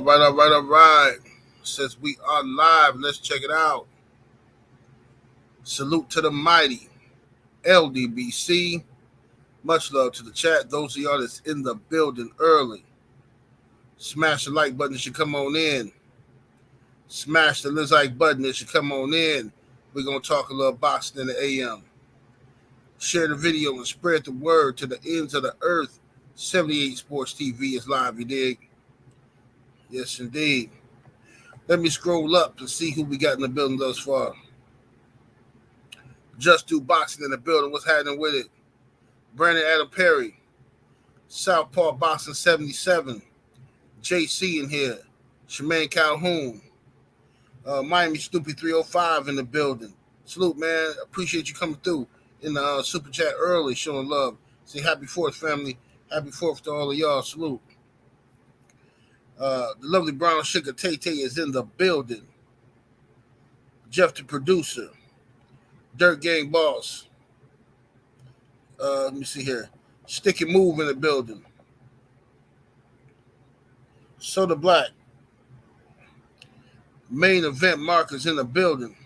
All right. Since we are live, let's check it out. Salute to the mighty LDBC. Much love to the chat. Those of y'all that's in the building early, smash the like button. It should come on in. Smash the like button. It should come on in. We're going to talk a little boxing in the AM. Share the video and spread the word to the ends of the earth. 78 Sports TV is live, you dig? Yes, indeed. Let me scroll up to see who we got in the building thus far. Just Do Boxing in the building. What's happening with it? Brandon Adam Perry. Southpaw Boxing 77. JC in here. Shemaine Calhoun. Miami Snoopy 305 in the building. Salute, man. Appreciate you coming through in the super chat early, showing love. Say happy 4th, family. Happy 4th to all of y'all. Salute. The lovely brown sugar Tay-Tay is in the building. Jeff the producer. Dirt Gang boss. Let me see here. Stick and Move in the building. Soda Black. Main event markers in the building.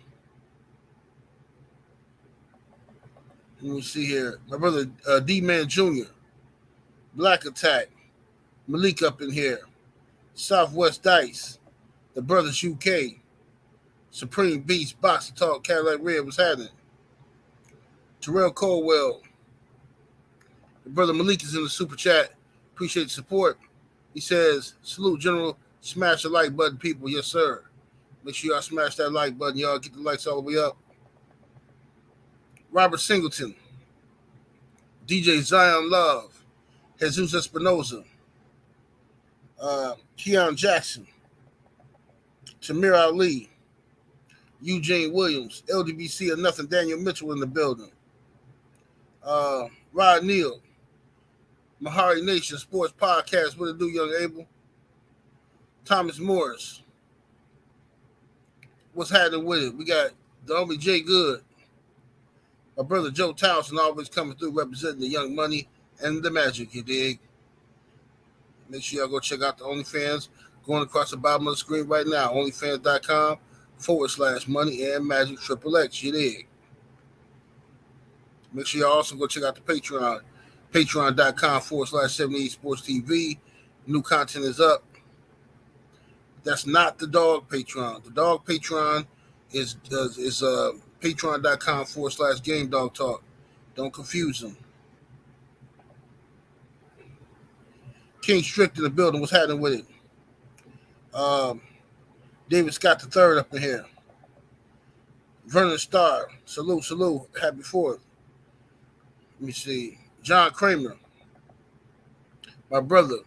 Let me see here. My brother D-Man Jr. Black Attack. Malik up in here. Southwest Dice. The Brothers UK. Supreme Beast. Boxing Talk. Cadillac Red. What's happening? Terrell Colwell. The brother Malik is in the super chat. Appreciate the support. He says, salute, General. Smash the like button, people. Yes, sir. Make sure y'all smash that like button. Y'all get the likes all the way up. Robert Singleton. DJ Zion Love. Jesus Espinoza. Keon Jackson. Tamir Ali. Eugene Williams. LDBC or nothing. Daniel Mitchell in the building. Rod Neal. Mahari Nation Sports Podcast. What it do, young Abel? Thomas Morris. What's happening with it? We got the homie Jay Good. My brother Joe Townsend always coming through representing the Young Money and the Magic, you dig? Make sure y'all go check out the OnlyFans going across the bottom of the screen right now. OnlyFans.com/money and magic XXX, you dig? Make sure y'all also go check out the Patreon. Patreon.com/78 Sports TV. New content is up. That's not the dog Patreon. The dog Patreon is patreon.com/Game Dog Talk. Don't confuse them. King Strict in the building. What's happening with it? David Scott III up in here. Vernon Starr. Salute. Happy 4th. Let me see. John Kramer. My brother.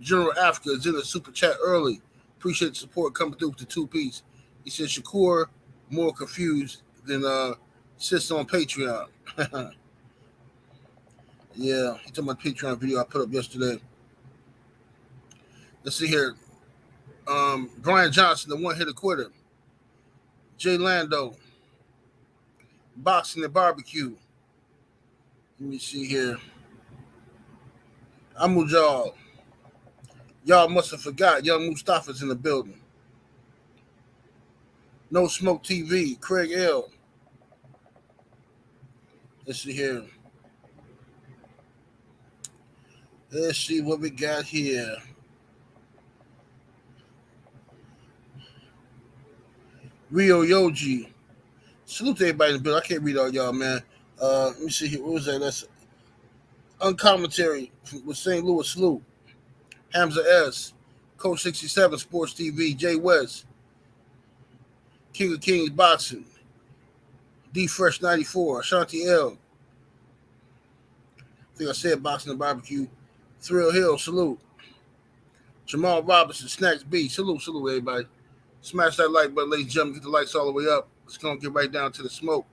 General Africa is in the super chat early. Appreciate the support coming through with the 2-piece. He said Shakur more confused than sits on Patreon. Yeah, he talking about the Patreon video I put up yesterday. Let's see here. Brian Johnson, the one-hitter quitter. Jay Lando. Boxing and Barbecue. Let me see here. Amujal. Y'all must have forgot. Young Mustafa's in the building. No Smoke TV. Craig L. Let's see here. Let's see what we got here. Rio Yoji. Salute to everybody in the building. I can't read all y'all, man. Let me see here. What was that? That's Uncommentary with St. Louis. Salute. Hamza S. Coach 67 Sports TV. Jay West. King of Kings Boxing. D Fresh 94. Ashanti L. I think I said Boxing and Barbecue. Thrill Hill. Salute. Jamal Robinson. Snacks B. Salute, everybody. Smash that like button, ladies and gentlemen. Get the lights all the way up. Let's go and get right down to the smoke.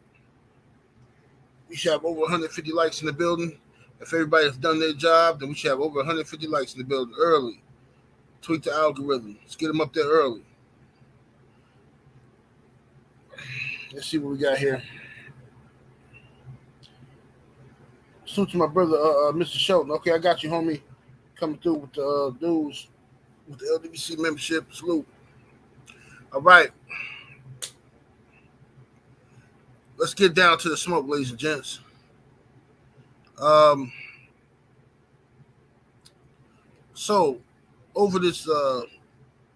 We should have over 150 likes in the building. If everybody has done their job, then we should have over 150 likes in the building early. Tweak the algorithm. Let's get them up there early. Let's see what we got here. Salute to my brother, Mr. Shelton. Okay, I got you, homie. Coming through with the dudes. with the LWC membership. Salute. All right. Let's get down to the smoke, ladies and gents. So, over this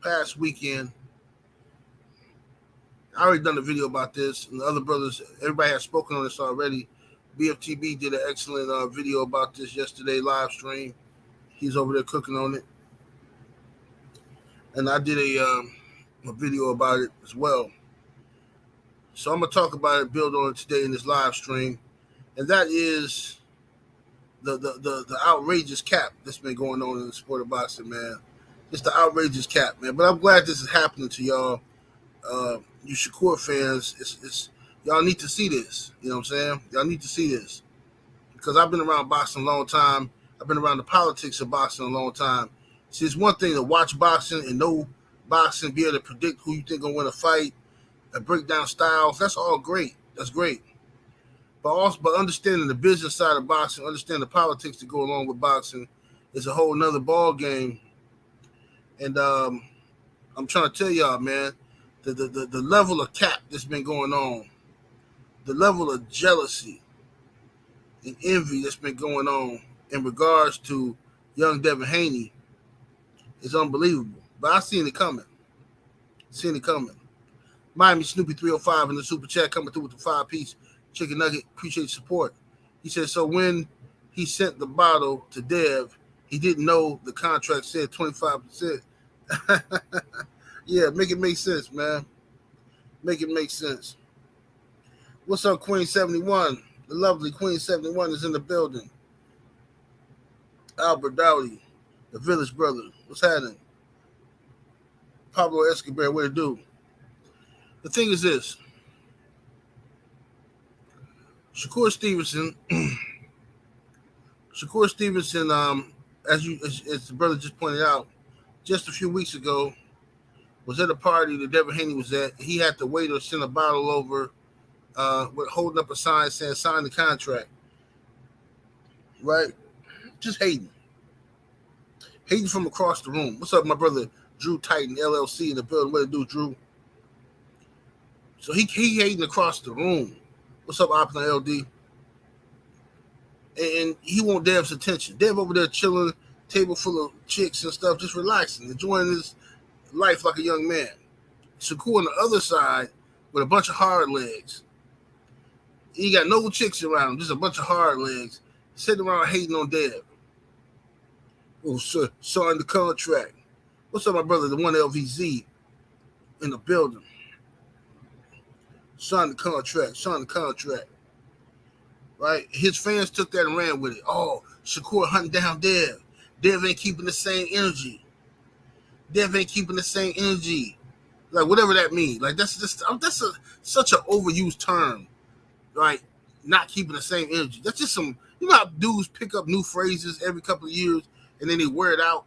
past weekend, I already done a video about this, and the other brothers, everybody has spoken on this already. BFTB did an excellent video about this yesterday, live stream. He's over there cooking on it. And I did a video about it as well. So I'm going to talk about it, build on it today in this live stream. And that is the outrageous cap that's been going on in the sport of boxing, man. It's the outrageous cap, man. But I'm glad this is happening to y'all. You Shakur fans, it's y'all need to see this. You know what I'm saying? Y'all need to see this. Because I've been around boxing a long time. I've been around the politics of boxing a long time. See, it's one thing to watch boxing and know boxing, be able to predict who you think gonna win a fight, and break down styles. That's all great. That's great. But understanding the business side of boxing, understanding the politics that go along with boxing, is a whole nother ball game. And I'm trying to tell y'all, man, the level of cap that's been going on, the level of jealousy and envy that's been going on in regards to young Devin Haney is unbelievable. But I seen it coming. Miami Snoopy 305 in the super chat coming through with the 5-piece chicken nugget. Appreciate the support. He said, so when he sent the bottle to Dev, he didn't know the contract said 25%. Yeah, make it make sense, man. Make it make sense. What's up, Queen 71? The lovely Queen 71 is in the building. Albert Dowdy, the Village Brother. What's happening? Pablo Escobar, what it do? The thing is this. Shakur Stevenson, as the brother just pointed out, just a few weeks ago, was at a party that Devin Haney was at. He had the waiter send a bottle over with holding up a sign saying, sign the contract. Right? Just hating. Hating from across the room. What's up, my brother Drew Titan, LLC in the building? What it do, Drew? So he hating across the room. What's up, Opulent LD? And he want Dev's attention. Dev over there chilling, table full of chicks and stuff, just relaxing, enjoying his life like a young man. Shakur on the other side with a bunch of hard legs. He got no chicks around him, just a bunch of hard legs, sitting around hating on Dev. Oh, sir, sign the contract. What's up, my brother, the one LVZ in the building? Sign the contract. Right? His fans took that and ran with it. Oh, Shakur hunting down Dev. Dev ain't keeping the same energy. Like, whatever that means. Like, that's such an overused term. Right? Not keeping the same energy. That's just some, you know how dudes pick up new phrases every couple of years and then they wear it out?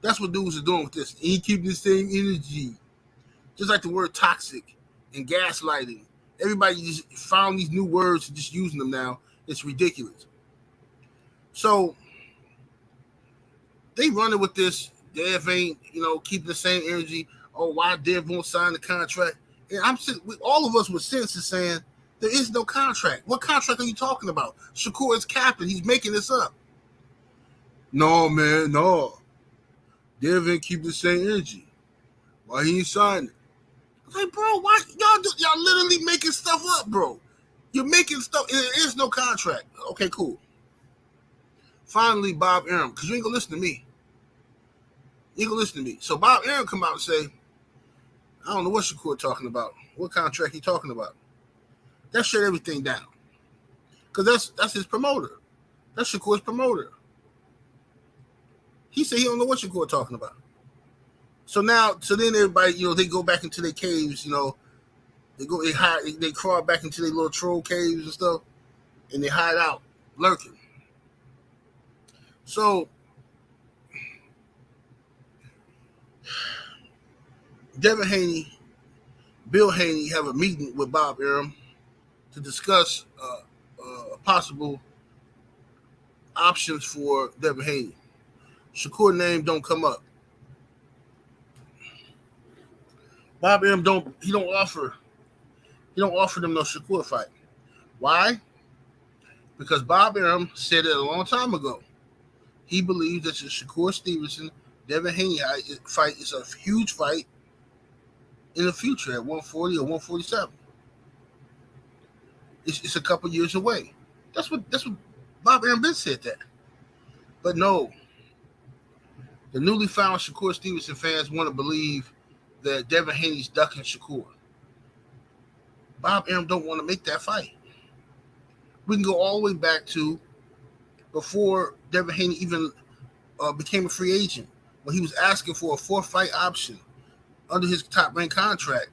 That's what dudes are doing with this. He ain't keeping the same energy. Just like the word toxic and gaslighting. Everybody just found these new words and just using them now. It's ridiculous. So they running with this. Dev ain't, keeping the same energy. Oh, why Dev won't sign the contract? And all of us with sense is saying there is no contract. What contract are you talking about? Shakur is capping. He's making this up. No, man, no. Dev ain't keeping the same energy. Why he ain't signing it? Like, bro, why y'all literally making stuff up, bro? You're making stuff. There is no contract. Okay, cool. Finally, Bob Arum, because you ain't gonna listen to me. So Bob Arum come out and say, I don't know what Shakur talking about. What contract he talking about? That shut everything down. Because that's his promoter. That's Shakur's promoter. He said he don't know what Shakur talking about. So then everybody, they go back into their caves, they crawl back into their little troll caves and stuff, and they hide out, lurking. So Devin Haney, Bill Haney have a meeting with Bob Arum to discuss possible options for Devin Haney. Shakur name don't come up. Bob Arum don't offer them no Shakur fight. Why? Because Bob Arum said it a long time ago. He believes that the Shakur Stevenson Devin Haney fight is a huge fight in the future at 140 or 147. It's a couple years away. That's what Bob Arum said that. But no, the newly found Shakur Stevenson fans want to believe that Devin Haney's ducking Shakur. Bob Arum don't want to make that fight. We can go all the way back to before Devin Haney even became a free agent, when he was asking for a 4-fight option under his top-ranked contract,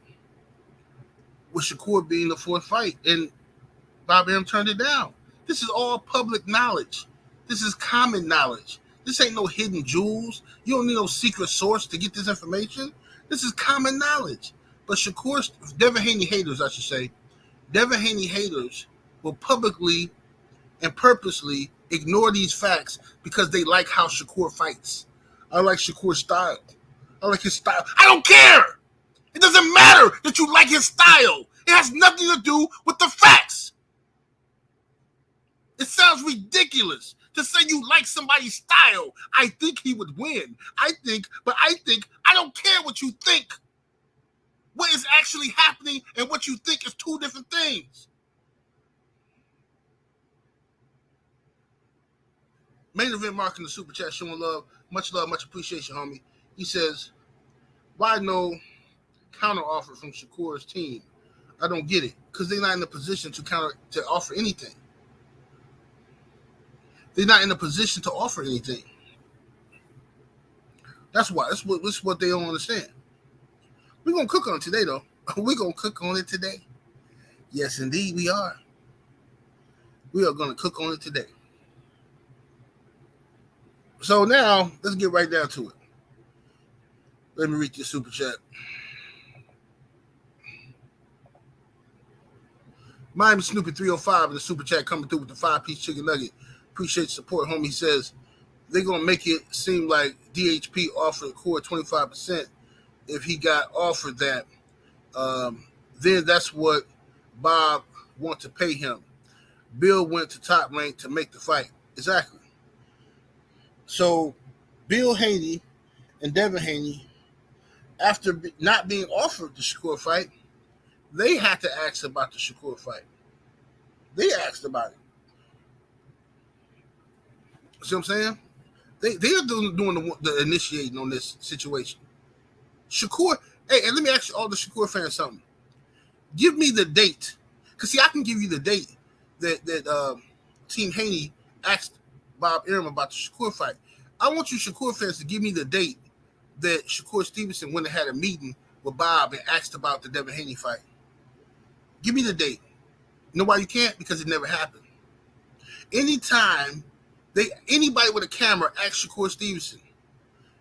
with Shakur being the 4th fight, and Bob Arum turned it down. This is all public knowledge. This is common knowledge. This ain't no hidden jewels. You don't need no secret source to get this information. This is common knowledge. But Devin Haney haters, I should say, Devin Haney haters will publicly and purposely ignore these facts because they like how Shakur fights. I like Shakur's style. I like his style. I don't care. It doesn't matter that you like his style. It has nothing to do with the facts. It sounds ridiculous to say you like somebody's style. I think he would win. I don't care what you think. What is actually happening and what you think is two different things. Main Event Mark in the Super Chat showing love, much appreciation, homie. He says, why no counter offer from Shakur's team? I don't get it. Because they're not in a position to offer anything. They're not in a position to offer anything. That's why. That's what they don't understand. We're going to cook on it today, though. We're going to cook on it today. Yes, indeed, we are. We are going to cook on it today. So now, let's get right down to it. Let me read your Super Chat. Miami Snoopy 305 in the Super Chat coming through with the 5-piece chicken nugget. Appreciate the support, homie. He says they're going to make it seem like DHP offered Core 25%. If he got offered that, then that's what Bob want to pay him. Bill went to Top Rank to make the fight. Exactly. So Bill Haney and Devin Haney, after not being offered the Shakur fight, they had to ask about the Shakur fight. They asked about it. See what I'm saying? They're doing the initiating on this situation. Shakur, hey, and let me ask you all the Shakur fans something. Give me the date. Because, see, I can give you the date that Team Haney asked Bob Arum about the Shakur fight. I want you Shakur fans to give me the date that Shakur Stevenson went and had a meeting with Bob and asked about the Devin Haney fight. Give me the date. You know why you can't? Because it never happened. Anytime anybody with a camera asks Shakur Stevenson,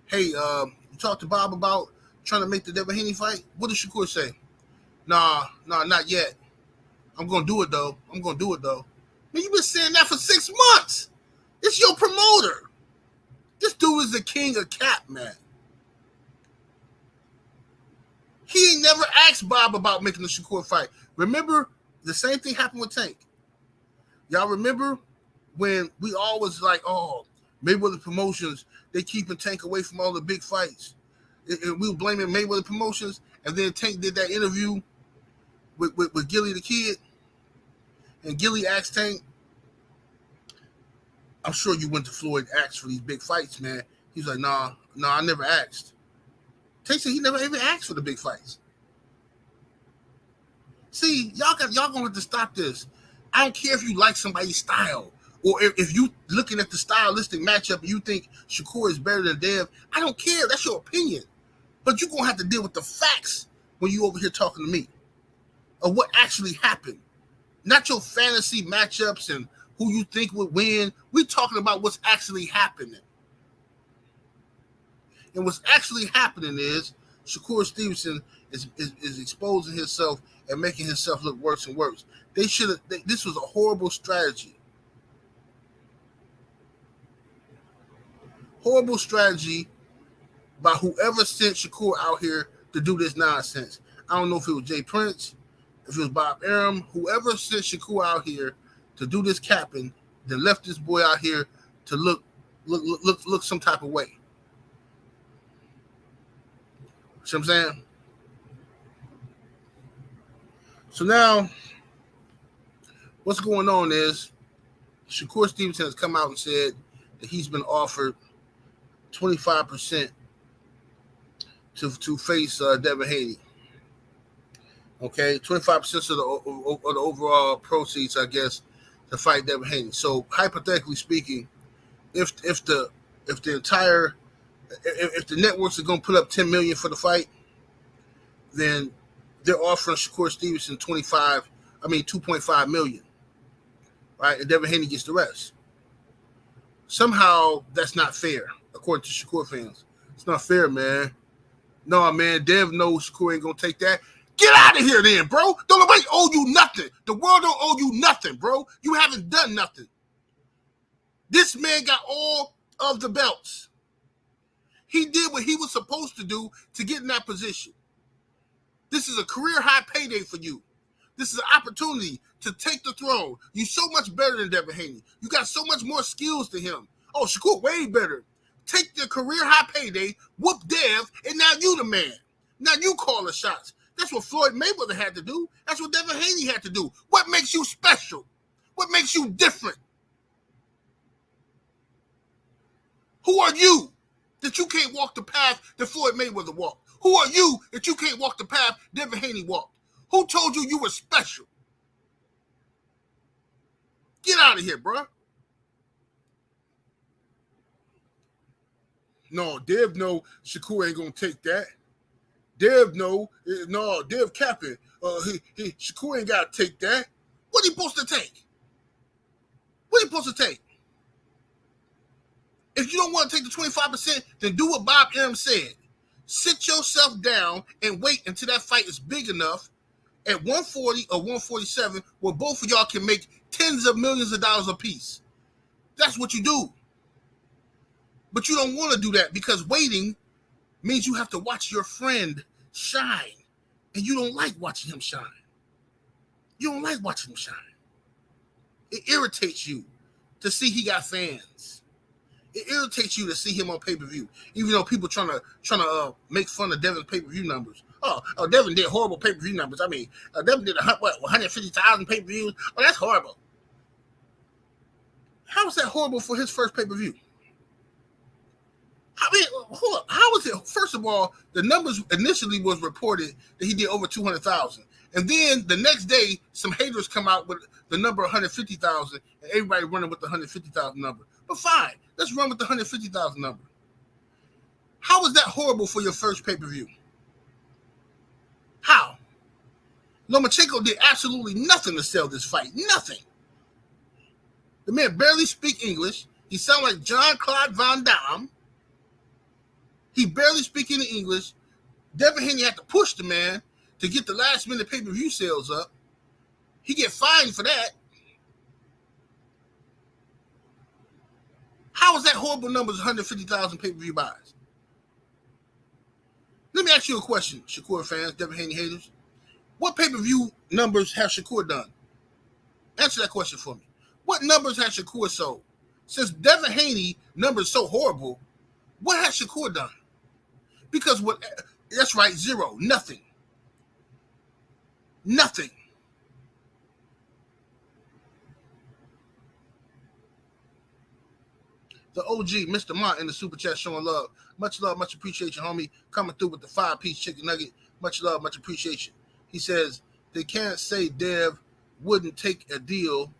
hey, you talked to Bob about trying to make the Devin Haney fight? What does Shakur say? Nah, not yet. I'm going to do it, though. Man, you've been saying that for 6 months. It's your promoter. This dude is the king of cap, man. He ain't never asked Bob about making the Shakur fight. Remember, the same thing happened with Tank. Y'all remember when we all was like, oh, Mayweather Promotions, they keeping Tank away from all the big fights. And we were blaming Mayweather Promotions, and then Tank did that interview with Gilly the Kid, and Gilly asked Tank, I'm sure you went to Floyd and asked for these big fights, man. He's like, nah, I never asked. Tank said he never even asked for the big fights. See, y'all gonna have to stop this. I don't care if you like somebody's style, or if you looking at the stylistic matchup and you think Shakur is better than Dev. I don't care. That's your opinion. But you're gonna have to deal with the facts when you over here talking to me of what actually happened. Not your fantasy matchups and who you think would win. We're talking about what's actually happening. And what's actually happening is Shakur Stevenson is exposing himself and making himself look worse and worse. This was a horrible strategy. Horrible strategy by whoever sent Shakur out here to do this nonsense. I don't know if it was Jay Prince, if it was Bob Arum, whoever sent Shakur out here to do this capping, that left this boy out here to look some type of way. See what I'm saying? So now, what's going on is Shakur Stevenson has come out and said that he's been offered 25% to face Devin Haney. Okay, 25% of the overall proceeds, I guess, to fight Devin Haney. So hypothetically speaking, if the networks are going to put up $10 million for the fight, then they're offering Shakur Stevenson 2.5 million, right? And Devin Haney gets the rest. Somehow that's not fair, according to Shakur fans. It's not fair, man. No, man, Dev knows Shakur ain't gonna take that. Get out of here then, bro. Don't nobody owe you nothing. The world don't owe you nothing, bro. You haven't done nothing. This man got all of the belts. He did what he was supposed to do to get in that position. This is a career high payday for you. This is an opportunity to take the throne. You're so much better than Devin Haney. You got so much more skills than him. Oh, Shakur way better. Take the career high payday, whoop Dev, and now you the man. Now you call the shots. That's what Floyd Mayweather had to do. That's what Devin Haney had to do. What makes you special? What makes you different? Who are you that you can't walk the path that Floyd Mayweather walked? Who are you that you can't walk the path Devin Haney walked? Who told you were special? Get out of here, bro. No, Dev know Shakur ain't gonna take that. Dev know, no, Dev capping. Shakur ain't gotta take that. What he supposed to take? What he supposed to take? If you don't want to take the 25%, then do what Bob Arum said. Sit yourself down and wait until that fight is big enough at 140 or 147 where both of y'all can make tens of millions of dollars apiece. That's what you do. But you don't want to do that because waiting means you have to watch your friend shine. And you don't like watching him shine. You don't like watching him shine. It irritates you to see he got fans. It irritates you to see him on pay-per-view, even though people trying to make fun of Devin's pay-per-view numbers. Oh, Devin did horrible pay-per-view numbers. I mean, Devin did 150,000 pay-per-views. Oh, that's horrible. How was that horrible for his first pay-per-view? I mean, hold up. How was it? First of all, the numbers initially was reported that he did over 200,000. And then the next day, some haters come out with the number 150,000, and everybody running with the 150,000 number. But fine, let's run with the 150,000 number. How was that horrible for your first pay-per-view? How? Lomachenko did absolutely nothing to sell this fight. Nothing. The man barely speak English. He sound like Jean-Claude Van Damme. He barely speak any English. Devin Haney had to push the man to get the last minute pay-per-view sales up. He get fined for that. How is that horrible numbers 150,000 pay-per-view buys? Let me ask you a question, Shakur fans, Devin Haney haters. What pay-per-view numbers have Shakur done? Answer that question for me. What numbers has Shakur sold? Since Devin Haney numbers so horrible, what has Shakur done? Because that's right, zero, nothing. Nothing. The OG, Mr. Mont in the super chat showing love. Much love, much appreciation, homie. Coming through with the 5-piece chicken nugget. Much love, much appreciation. He says, they can't say Dev wouldn't take a deal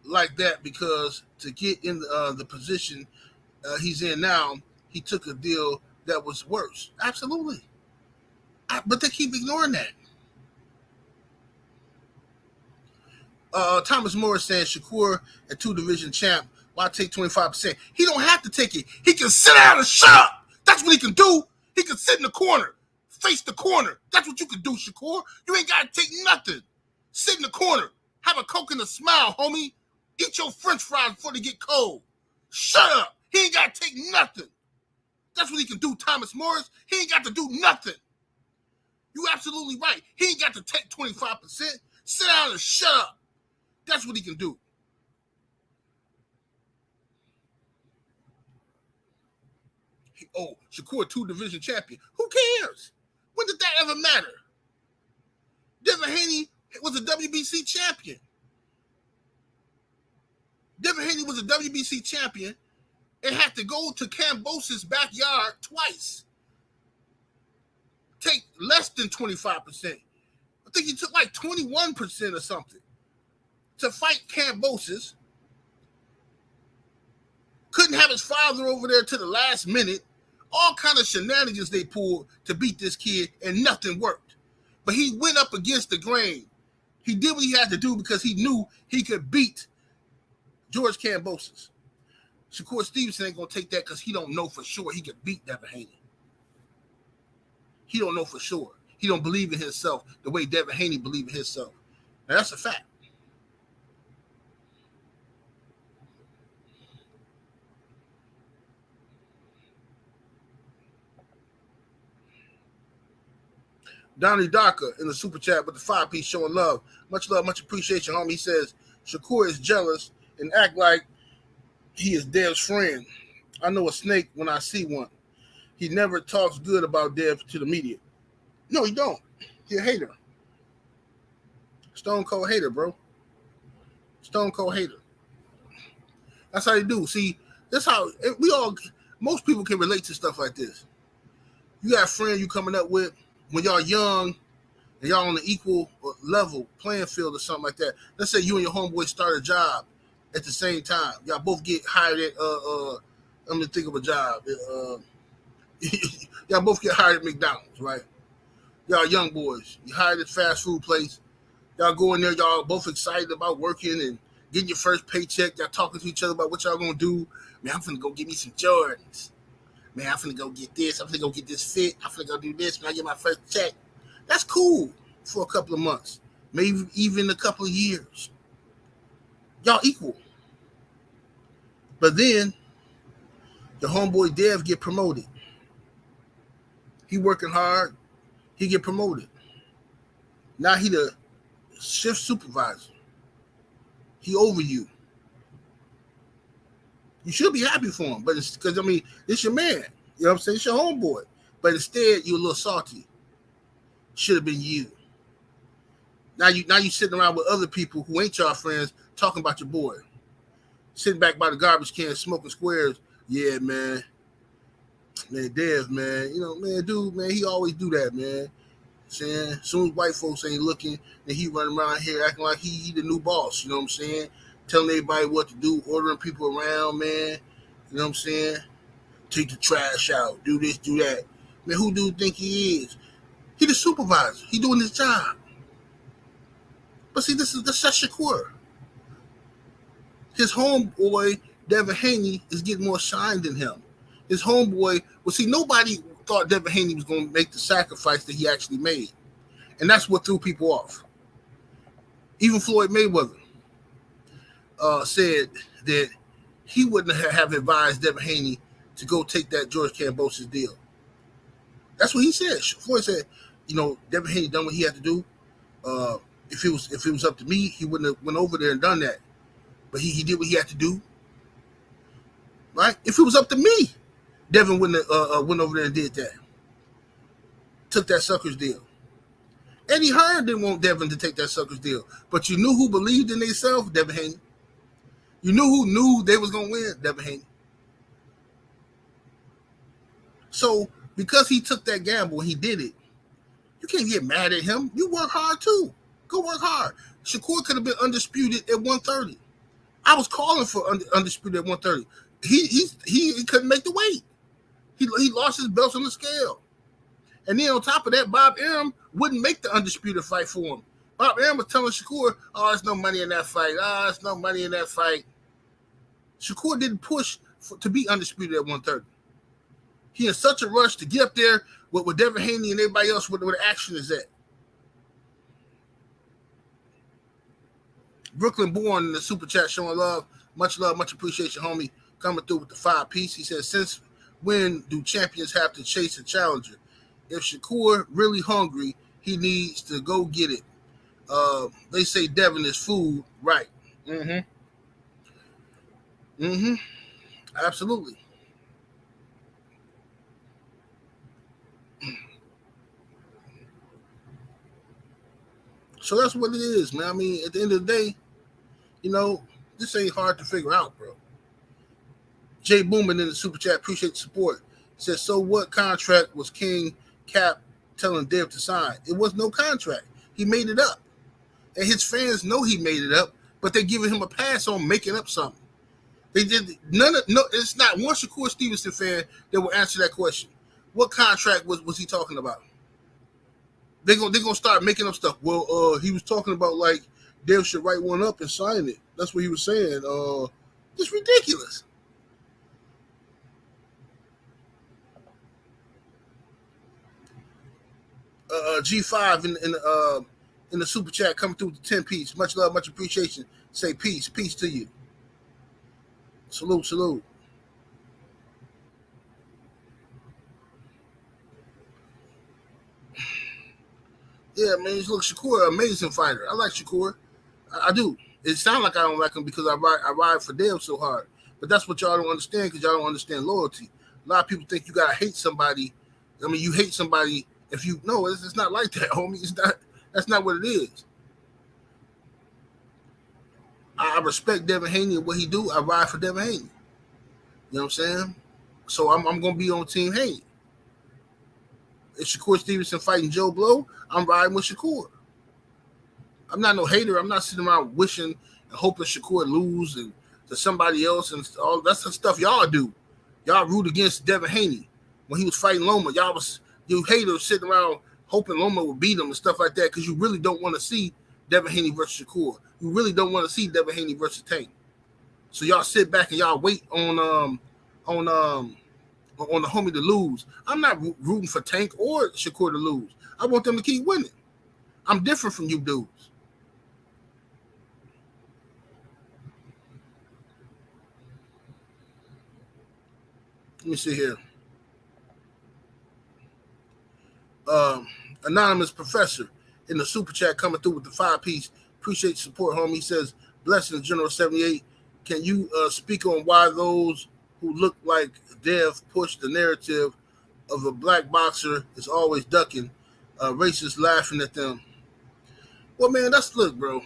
like that because to get in the position he's in now, he took a deal that was worse. Absolutely. But they keep ignoring that. Thomas Morris saying Shakur a 2-division champ. Why take 25%? He don't have to take it. He can sit down and shut up. That's what he can do. He can sit in the corner, face the corner. That's what you can do, Shakur. You ain't got to take nothing. Sit in the corner. Have a Coke and a smile, homie. Eat your french fries before they get cold. Shut up. He ain't got to take nothing. That's what he can do, Thomas Morris. He ain't got to do nothing. You absolutely right. He ain't got to take 25%. Sit down and shut up. That's what he can do. Shakur 2 division champion. Who cares? When did that ever matter? Devin Haney was a WBC champion. Devin Haney was a WBC champion and had to go to Kambosos' backyard twice. Take less than 25%. I think he took like 21% or something to fight Kambosos. Couldn't have his father over there to the last minute. All kind of shenanigans they pulled to beat this kid, and nothing worked. But he went up against the grain. He did what he had to do because he knew he could beat George Kambosos. Shakur Stevenson ain't going to take that because he don't know for sure he could beat Devin Haney. He don't know for sure. He don't believe in himself the way Devin Haney believe in himself. Now, that's a fact. Donnie Darker in the super chat with the 5-piece showing love, much appreciation, homie. He says, Shakur is jealous and act like he is Dev's friend. I know a snake when I see one. He never talks good about Dev to the media. No, he don't. He a hater. Stone cold hater, bro. Stone cold hater. That's how you do. See, that's how most people can relate to stuff like this. You got a friend you coming up with when y'all young and y'all on the equal level playing field or something like that. Let's say you and your homeboy start a job at the same time. Y'all both get hired at I'm gonna think of a job. Y'all both get hired at McDonald's, right? Y'all young boys. You hired at fast food place. Y'all go in there, y'all both excited about working and getting your first paycheck. Y'all talking to each other about what y'all gonna do. Man, I'm finna go get me some Jordans. Man, I'm finna go get this. I'm finna go get this fit. I'm finna go do this when I get my first check. That's cool for a couple of months, maybe even a couple of years. Y'all equal. But then the homeboy Dev get promoted. He working hard. He get promoted. Now he the shift supervisor. He over you. You should be happy for him, but it's because it's your man. You know what I'm saying? It's your homeboy. But instead, you're a little salty. Should have been you. Now you sitting around with other people who ain't y'all friends talking about your boy. Sitting back by the garbage can, smoking squares. Yeah, man. Man, Dev, man. You know, man, dude, man, he always do that, man. Saying, as soon as white folks ain't looking, then he running around here acting like he the new boss. You know what I'm saying? Telling everybody what to do, ordering people around, man. You know what I'm saying? Take the trash out, do this, do that. Man, who do you think he is? He the supervisor. He doing his job. But see, that's Shakur. His homeboy, Devin Haney, is getting more shine than him. His homeboy, nobody thought Devin Haney was going to make the sacrifice that he actually made. And that's what threw people off. Even Floyd Mayweather said that he wouldn't have advised Devin Haney to go take that George Kambosos deal. That's what he said. Floyd said, Devin Haney done what he had to do. If it was up to me, he wouldn't have went over there and done that. But he did what he had to do. Right? If it was up to me, Devin wouldn't have went over there and did that. Took that sucker's deal. Eddie Hearn didn't want Devin to take that sucker's deal. But you knew who believed in themselves? Devin Haney. You knew who knew they was going to win? Devin Haney. So, because he took that gamble and he did it, you can't get mad at him. You work hard, too. Go work hard. Shakur could have been undisputed at 130. I was calling for undisputed at 130. He couldn't make the weight. He lost his belts on the scale. And then on top of that, Bob Arum wouldn't make the undisputed fight for him. Bob Arum was telling Shakur, there's no money in that fight. There's no money in that fight. Shakur didn't push to be undisputed at 130. He in such a rush to get up there with Devin Haney and everybody else where the action is at. Brooklyn Born in the super chat showing love, much appreciation, homie. Coming through with the 5-piece. He says, since when do champions have to chase a challenger? if Shakur really hungry, he needs to go get it. They say Devin is food, right? Mm-hmm. Mm-hmm. Absolutely. So that's what it is, man. I mean, at the end of the day, you know, this ain't hard to figure out, bro. Jay Booman in the super chat, appreciate the support. Says, so what contract was King Cap telling Dev to sign? It was no contract. He made it up. And his fans know he made it up, but they're giving him a pass on making up something. They did it's not one Shakur Stevenson fan that will answer that question. What contract was he talking about? They're gonna start making up stuff. Well, he was talking about like Dev should write one up and sign it. That's what he was saying. It's ridiculous. G5 in the super chat coming through with the 10 piece. Much love, much appreciation. Say peace to you. Salute. Yeah, man, look, Shakur, amazing fighter. I like Shakur. I do. It sounds like I don't like him because I ride for Dev so hard. But that's what y'all don't understand because y'all don't understand loyalty. A lot of people think you gotta hate somebody. I mean, you hate somebody if you no, it's not like that, homie. It's not. That's not what it is. I respect Devin Haney and what he do. I ride for Devin Haney. You know what I'm saying? So I'm gonna be on Team Haney. If Shakur Stevenson fighting Joe Blow, I'm riding with Shakur. I'm not no hater. I'm not sitting around wishing and hoping Shakur lose and to somebody else and all that's the stuff y'all do. Y'all root against Devin Haney when he was fighting Loma. You haters sitting around hoping Loma would beat him and stuff like that because you really don't want to see Devin Haney versus Shakur. You really don't want to see Devin Haney versus Tank. So y'all sit back and y'all wait on the homie to lose. I'm not rooting for Tank or Shakur to lose. I want them to keep winning. I'm different from you dudes. Let me see here. Anonymous Professor in the super chat coming through with the 5-piece. Appreciate the support, homie. He says, blessings, General 78. Can you speak on why those who look like Dev push the narrative of a black boxer is always ducking, racists laughing at them? Well, man, look, bro.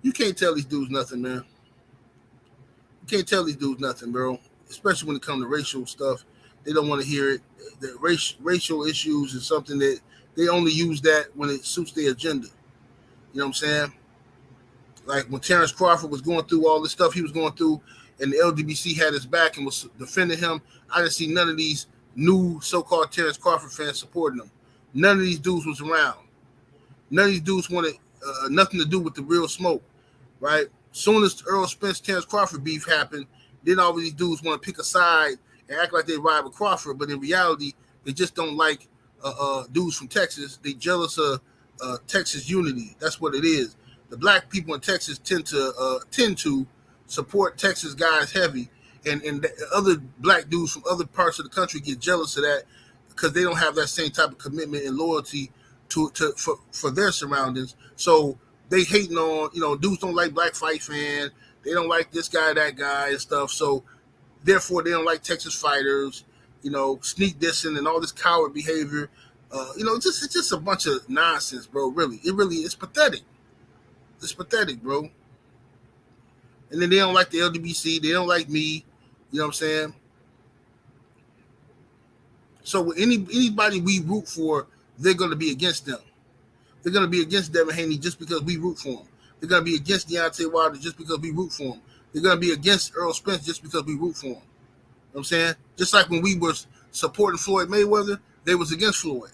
You can't tell these dudes nothing, man. You can't tell these dudes nothing, bro. Especially when it comes to racial stuff. They don't want to hear it. The racial issues is something that they only use that when it suits their agenda. You know what I'm saying? Like when Terrence Crawford was going through all this stuff he was going through and the LDBC had his back and was defending him, I didn't see none of these new so-called Terrence Crawford fans supporting him. None of these dudes was around. None of these dudes wanted nothing to do with the real smoke, right? Soon as Earl Spence, Terrence Crawford beef happened, then all of these dudes want to pick a side and act like they ride with Crawford, but in reality, they just don't like dudes from Texas. They jealous of Texas unity. That's what it is. The black people in Texas tend to support Texas guys heavy, and the other black dudes from other parts of the country get jealous of that because they don't have that same type of commitment and loyalty for their surroundings. So they hating on, dudes don't like black fight fan. They don't like this guy, that guy, and stuff. So therefore, they don't like Texas fighters. Sneak dissing and all this coward behavior. It's just a bunch of nonsense, bro. Really, it's pathetic. It's pathetic, bro. And then they don't like the LDBC. They don't like me. You know what I'm saying? So anybody we root for, they're going to be against them. They're going to be against Devin Haney just because we root for him. They're going to be against Deontay Wilder just because we root for him. They're going to be against Earl Spence just because we root for him. You know what I'm saying? Just like when we were supporting Floyd Mayweather, they was against Floyd.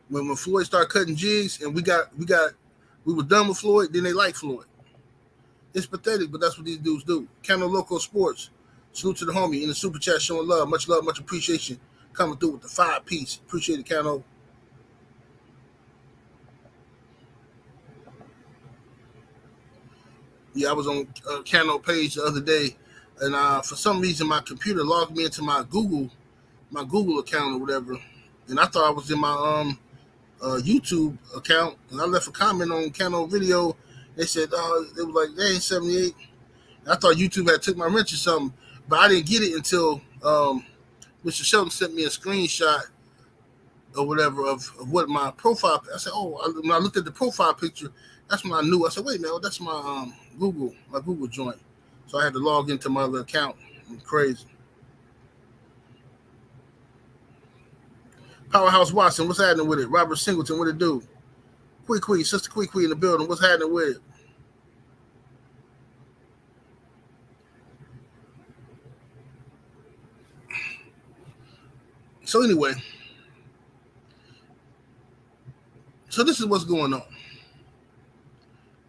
When Floyd started cutting jigs and we were done with Floyd, then they like Floyd. It's pathetic, but that's what these dudes do. Cano Loco Sports. Salute to the homie in the super chat showing love, much appreciation. Coming through with the 5-piece. Appreciate it, Cano. Yeah, I was on Cano page the other day, and for some reason my computer logged me into my Google my Google account or whatever, and I thought I was in my YouTube account, and I left a comment on Cano Video. They said, it was like, they ain't 78. I thought YouTube had took my wrench or something, but I didn't get it until Mr. Shelton sent me a screenshot or whatever of what my profile. I said, when I looked at the profile picture, that's when I knew. I said, wait, man, that's my Google joint. So I had to log into my other account. I'm crazy. Powerhouse Watson, what's happening with it? Robert Singleton, what it do? Quee, Sister Quee in the building, what's happening with it? So anyway, so this is what's going on.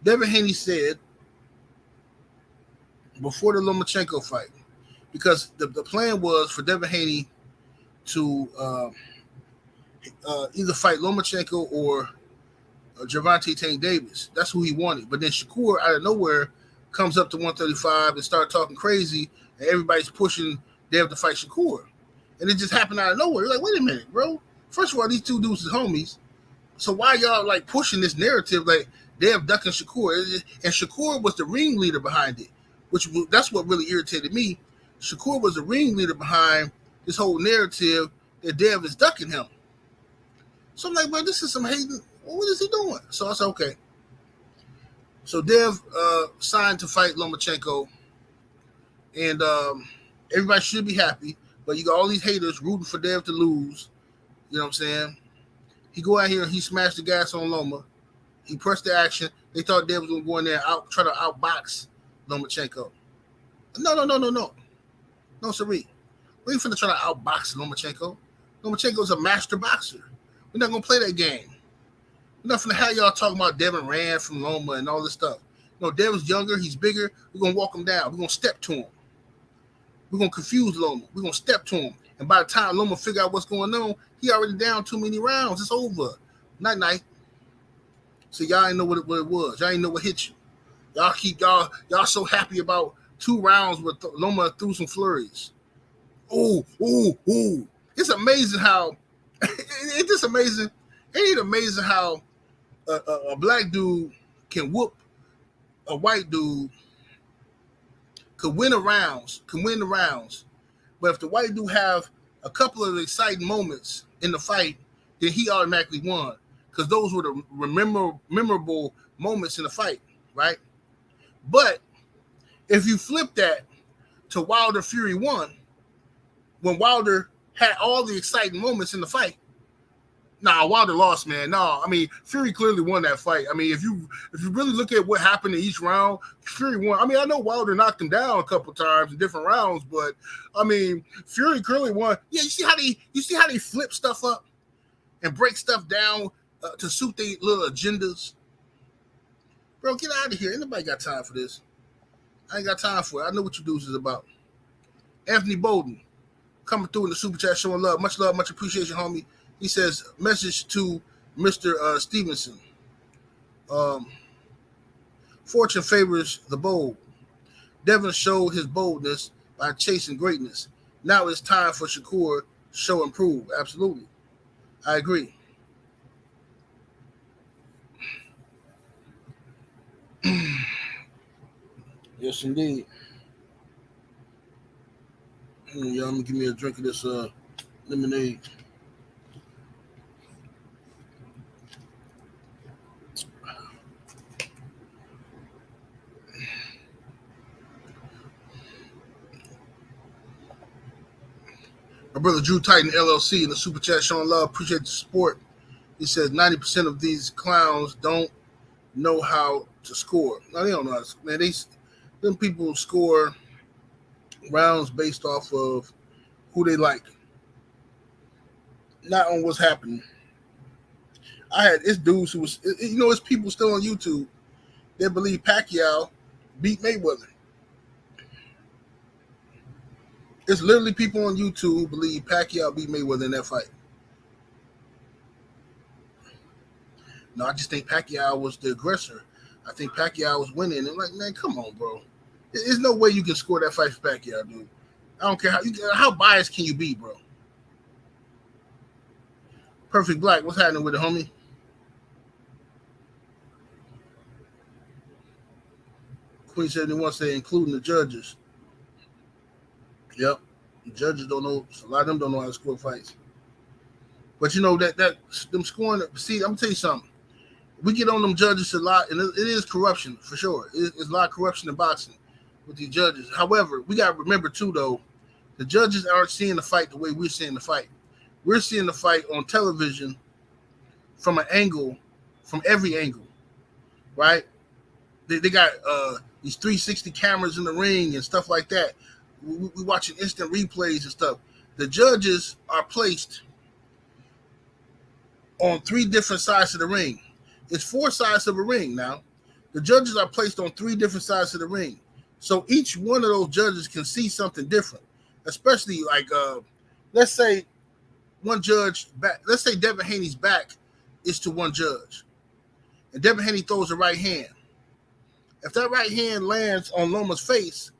Devin Haney said before the Lomachenko fight, because the plan was for Devin Haney to either fight Lomachenko or Gervonta Tank Davis. That's who he wanted. But then Shakur out of nowhere comes up to 135 and start talking crazy, and everybody's pushing Dev to fight Shakur. And it just happened out of nowhere. You're like, wait a minute, bro. First of all, these two dudes is homies. So why y'all like pushing this narrative like Dev ducking Shakur? And Shakur was the ringleader behind it, that's what really irritated me. Shakur was the ringleader behind this whole narrative that Dev is ducking him. So I'm like, bro, this is some hating. What is he doing? So I said, okay. So Dev signed to fight Lomachenko, and everybody should be happy. But you got all these haters rooting for Dev to lose. You know what I'm saying? He go out here and he smashed the gas on Loma. He pressed the action. They thought Dev was going to go in there and try to outbox Lomachenko. No. No, siree. We ain't finna try to outbox Lomachenko. Lomachenko's a master boxer. We're not going to play that game. We're not finna have y'all talking about Devin ran from Loma and all this stuff. No, Devin's younger. He's bigger. We're going to walk him down. We're going to step to him. We're going to confuse Loma. We're going to step to him. And by the time Loma figure out what's going on, he already down too many rounds. It's over. Night. So y'all ain't know what it was. Y'all ain't know what hit you. Y'all so happy about 2 rounds where Loma threw some flurries. Ooh. It's amazing how it's just amazing. Ain't it amazing how a black dude can whoop a white dude, can win the rounds. But if the white dude have a couple of exciting moments in the fight, then he automatically won. Because those were the memorable moments in the fight, right? But if you flip that to Wilder Fury 1, when Wilder had all the exciting moments in the fight, Wilder lost, man. Fury clearly won that fight. If you really look at what happened in each round, Fury won. I know Wilder knocked him down a couple times in different rounds, but Fury clearly won. Yeah, you see how they flip stuff up and break stuff down to suit their little agendas. Bro, get out of here. Ain't nobody got time for this. I ain't got time for it. I know what you dudes is about. Anthony Bowden coming through in the super chat, showing love, much appreciation, homie. He says, message to Mr. Stevenson. Fortune favors the bold. Devin showed his boldness by chasing greatness. Now it's time for Shakur to show and prove. Absolutely. I agree. Yes, indeed. Y'all, I'm going to give me a drink of this lemonade. My brother Drew Titan LLC in the super chat showing love. Appreciate the support. He says 90% of these clowns don't know how to score. No, they don't know how to score. Man, them people score rounds based off of who they like, not on what's happening. It's dudes who was, it's people still on YouTube that believe Pacquiao beat Mayweather. It's literally people on YouTube who believe Pacquiao beat Mayweather in that fight. No, I just think Pacquiao was the aggressor. I think Pacquiao was winning. I'm like, man, come on, bro. There's no way you can score that fight for Pacquiao, dude. I don't care how biased can you be, bro. Perfect Black, what's happening with it, homie? Queen 71 said, including the judges. Yep. The judges don't know. A lot of them don't know how to score fights. But you know that them scoring. See, I'm gonna tell you something. We get on them judges a lot, and it is corruption for sure. It's a lot of corruption in boxing with these judges. However, we gotta remember too, though, the judges aren't seeing the fight the way we're seeing the fight. We're seeing the fight on television from an angle, from every angle, right? They got these 360 cameras in the ring and stuff like that. We watching instant replays and stuff. The judges are placed on 3 different sides of the ring. It's 4 sides of a ring now. The judges are placed on 3 different sides of the ring. So each one of those judges can see something different. Especially like, let's say one judge back. Let's say Devin Haney's back is to one judge, and Devin Haney throws a right hand. If that right hand lands on Loma's face,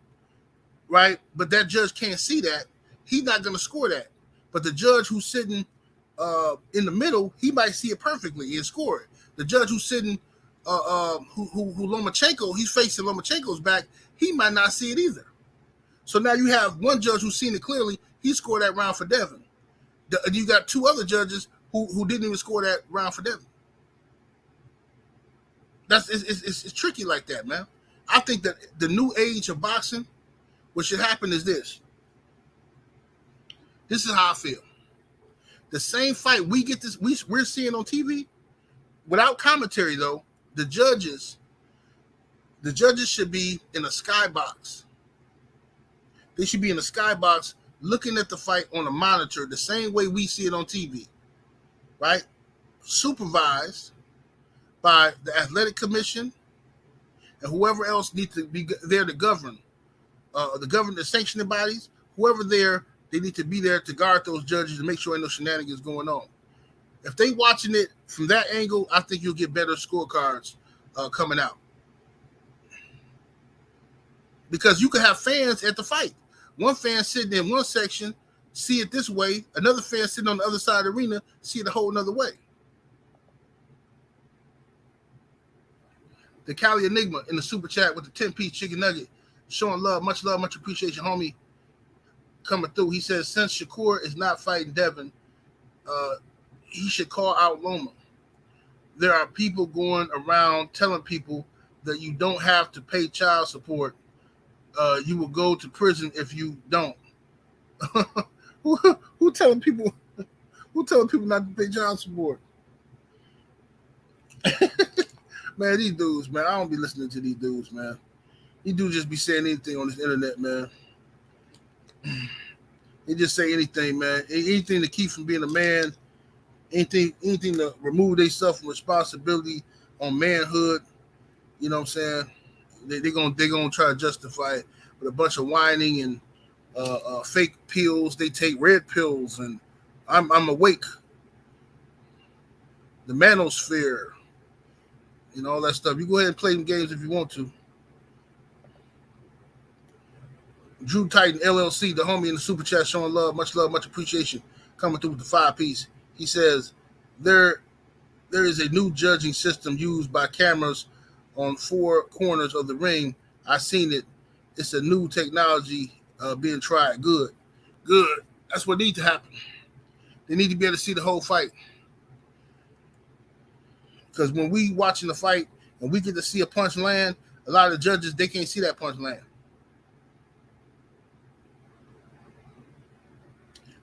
right, but that judge can't see that, he's not going to score that. But the judge who's sitting in the middle, he might see it perfectly and score it. The judge who's sitting, who Lomachenko, he's facing Lomachenko's back, he might not see it either. So now you have one judge who's seen it clearly. He scored that round for Devin. You got 2 other judges who didn't even score that round for Devin. It's tricky like that, man. I think that the new age of boxing, what should happen is this. This is how I feel. The same fight we're seeing on TV, without commentary though, the judges should be in a skybox. They should be in a skybox looking at the fight on a monitor the same way we see it on TV, right? Supervised by the athletic commission and whoever else needs to be there to govern, the sanctioning bodies, whoever there, they need to be there to guard those judges and make sure ain't no shenanigans going on. If they watching it from that angle, I think you'll get better scorecards coming out. Because you could have fans at the fight. One fan sitting in one section, see it this way. Another fan sitting on the other side of the arena, see it a whole nother way. The Cali Enigma in the super chat with the 10-piece chicken nugget, showing love, much appreciation, homie, coming through. He says, since Shakur is not fighting Devin, he should call out Loma. There are people going around telling people that you don't have to pay child support. You will go to prison if you don't. Who telling people? Who telling people not to pay child support? Man, these dudes, man, I don't be listening to these dudes, man. These dudes just be saying anything on this internet, man. They just say anything, man. Anything to keep from being a man. Anything to remove themselves from responsibility on manhood. You know what I'm saying? They're gonna try to justify it with a bunch of whining and fake pills. They take red pills, and I'm awake. The manosphere, and all that stuff. You go ahead and play them games if you want to. Drew Titan LLC, the homie in the super chat, showing love, much appreciation, coming through with the 5-piece. He says there is a new judging system used by cameras on 4 corners of the ring. I seen it. It's a new technology being tried. Good. That's what needs to happen. They need to be able to see the whole fight. Because when we watching the fight and we get to see a punch land, a lot of the judges, they can't see that punch land.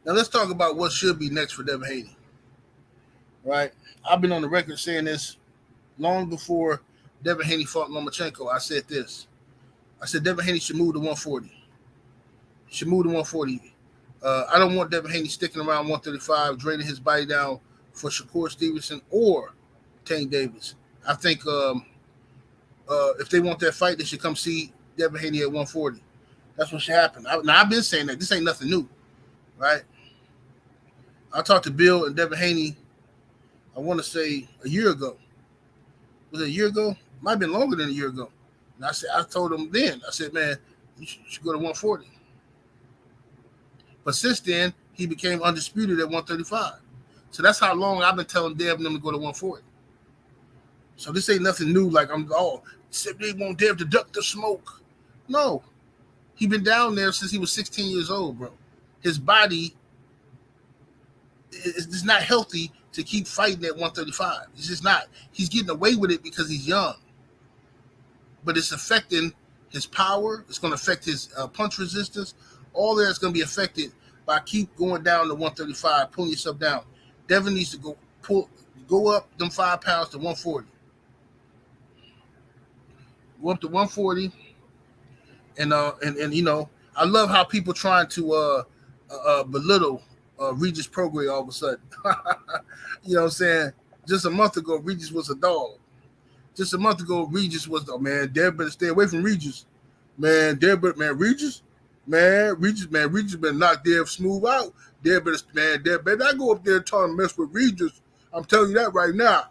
Now let's talk about what should be next for Devin Haney. Right? I've been on the record saying this long before Devin Haney fought Lomachenko. I said this. I said Devin Haney should move to 140. I don't want Devin Haney sticking around 135, draining his body down for Shakur Stevenson or Tank Davis. I think if they want that fight, they should come see Devin Haney at 140. That's what should happen. Now, I've been saying that. This ain't nothing new, right? I talked to Bill and Devin Haney, I want to say a year ago. Was it a year ago? Might have been longer than a year ago. And I told him then, I said, man, you should go to 140. But since then, he became undisputed at 135. So that's how long I've been telling Dev and them to go to 140. So this ain't nothing new. Like they want Dev to duck the smoke. No, he been down there since he was 16 years old, bro. His body is not healthy to keep fighting at 135. It's just not. He's getting away with it because he's young. But it's affecting his power. It's going to affect his punch resistance. All that's going to be affected by keep going down to 135, pulling yourself down. Devin needs to go up them 5 pounds to 140. Go up to 140. And I love how people trying to belittle Regis Prograis all of a sudden. You know what I'm saying? Just a month ago, Regis was a dog. Just a month ago, Regis was the man. Deb better stay away from Regis. Man, Regis better knock Deb smooth out. Deb better not go up there and try to mess with Regis. I'm telling you that right now.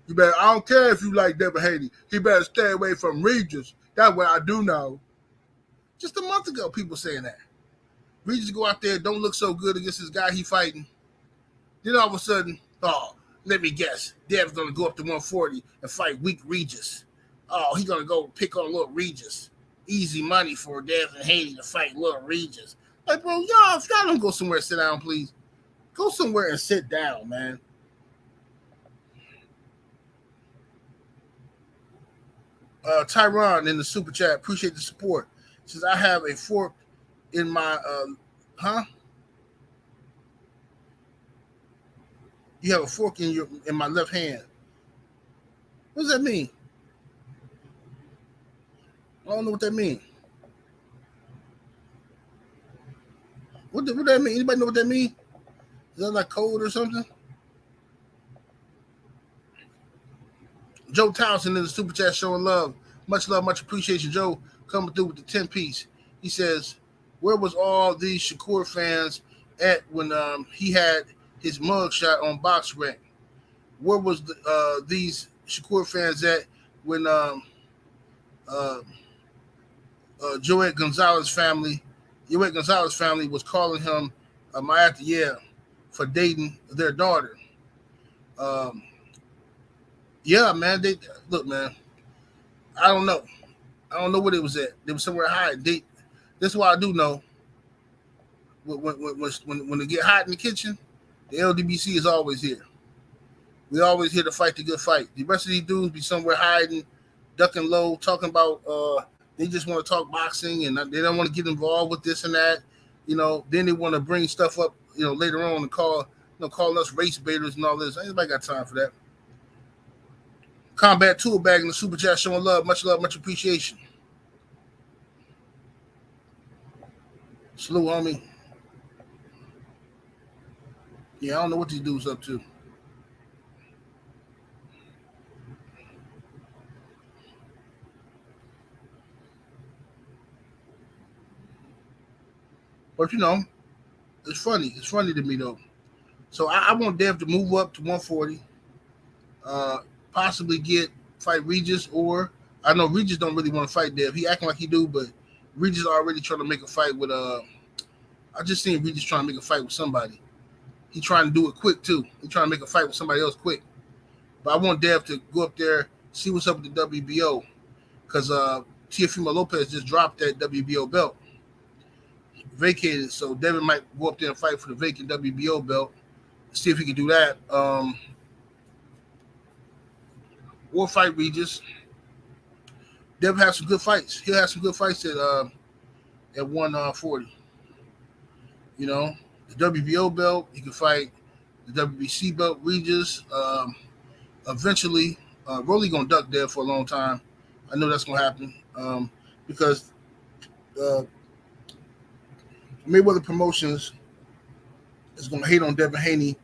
You better. I don't care if you like Devin Haney. He better stay away from Regis. That's what I do know. Just a month ago, people saying that. Regis go out there, don't look so good against this guy he fighting. Then all of a sudden, let me guess, Dev's going to go up to 140 and fight weak Regis. Oh, he's going to go pick on little Regis. Easy money for Devin Haney to fight little Regis. Like, bro, y'all, if y'all don't go somewhere and sit down, please. Go somewhere and sit down, man. Tyron in the super chat, appreciate the support. Says I have a fork in my You have a fork in my left hand. What does that mean? I don't know what that means. What that mean? Anybody know what that means? Is that like code or something? Joe Townsend in the super chat showing love. Much love, much appreciation. Joe coming through with the 10-piece. He says, where was all these Shakur fans at when he had his mugshot on BoxRec? Where was these Shakur fans at when Joette Gonzalez family was calling him Mayata for dating their daughter? Yeah, man. Look, man. I don't know. I don't know where they was at. They was somewhere high. That's why I do know. When they get hot in the kitchen, the LDBC is always here. We always here to fight the good fight. The rest of these dudes be somewhere hiding, ducking low, talking about they just want to talk boxing and they don't want to get involved with this and that. Then they want to bring stuff up, later on and call us race baiters and all this. Ain't nobody got time for that. Combat Tool Bag in the super chat showing love, much appreciation. Salute, homie. Yeah, I don't know what these dudes up to. But it's funny. It's funny to me though. So I want Dev to move up to 140. Possibly fight Regis, or I know Regis don't really want to fight Dev. He acting like he do, but Regis already trying to make a fight with I just seen Regis trying to make a fight with somebody. He trying to do it quick too. He trying to make a fight with somebody else quick. But I want Dev to go up there, see what's up with the WBO, because Teofimo Lopez just dropped that WBO belt, vacated. So Devin might go up there and fight for the vacant WBO belt. See if he can do that. Or fight Regis. Devin has some good fights. He'll have some good fights at 140. The WBO belt, he can fight the WBC belt, Regis. Eventually, Rolly gonna duck there for a long time. I know that's gonna happen because Mayweather Promotions is gonna hate on Devin Haney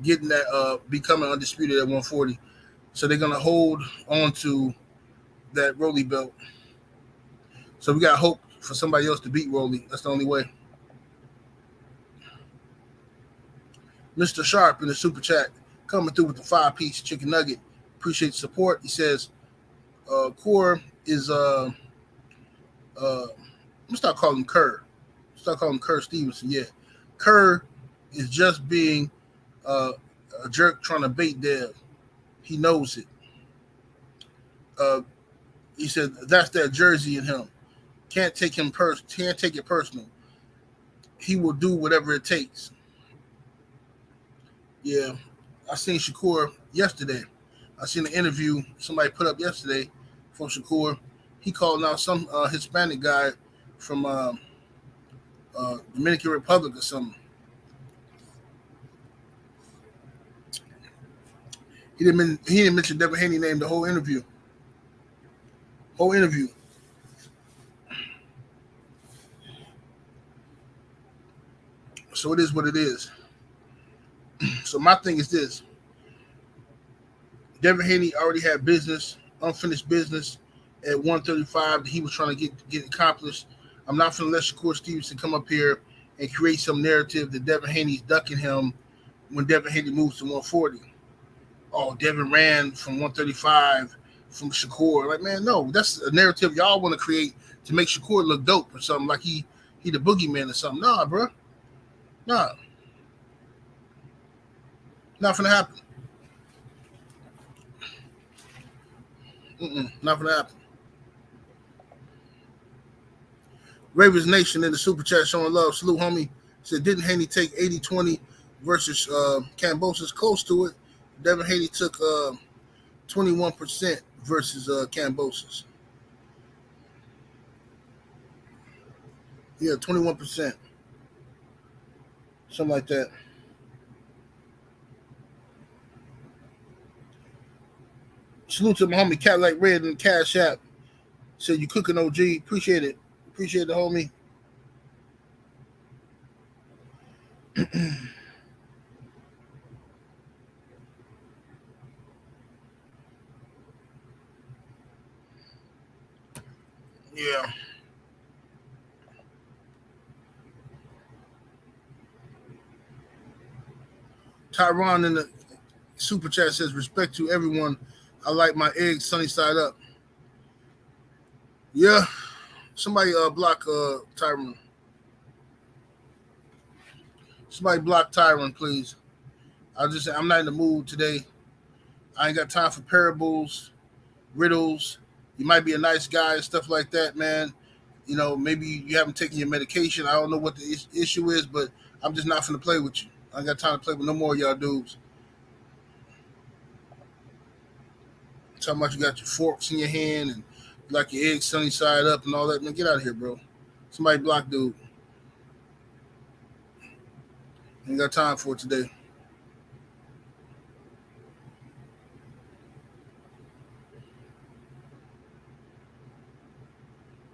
getting that becoming undisputed at 140. So they're gonna hold on to that Rolly belt. So we got hope for somebody else to beat Rolly. That's the only way. Mr. Sharp in the super chat coming through with the 5-piece chicken nugget. Appreciate the support. He says, Core is I'm gonna start calling him Kerr. Start calling him Kerr Stevenson. Yeah, Kerr is just being a jerk trying to bait Dev. He knows it. He said that's that Jersey in him. Can't take it personal. He will do whatever it takes. Yeah, I seen Shakur yesterday. I seen an interview somebody put up yesterday from Shakur. He called out some Hispanic guy from Dominican Republic or something. He didn't mention Devin Haney name the whole interview. So it is what it is. So my thing is this. Devin Haney already had unfinished business at 135 that he was trying to get accomplished. I'm not going to let Shakur Stevenson come up here and create some narrative that Devin Haney's ducking him when Devin Haney moves to 140. Oh, Devin ran from 135 from Shakur. Like, man, no, that's a narrative y'all want to create to make Shakur look dope or something, like he the boogeyman or something. Nah, bro. Nah. Not gonna happen. Not gonna happen. Ravens Nation in the super chat showing love. Salute, homie. Said, didn't Haney take 80-20 versus Kambosos? Close to it. Devin Haney took 21% versus Kambosos. Yeah, 21%. Something like that. Salute to my homie Cat Like Red in the Cash App. Said you cooking OG. Appreciate it. Appreciate the homie. Yeah. Tyron in the super chat says, respect to everyone. I like my eggs sunny side up. Yeah. Somebody block Tyron. Somebody block Tyron, please. I'm not in the mood today. I ain't got time for parables, riddles. You might be a nice guy and stuff like that, man. You know, maybe you haven't taken your medication. I don't know what the issue is, but I'm just not finna play with you. I ain't got time to play with no more of y'all dudes. Talking about you got your forks in your hand and you like your eggs sunny side up and all that. Man, get out of here, bro. Somebody block dude. Ain't got time for it today.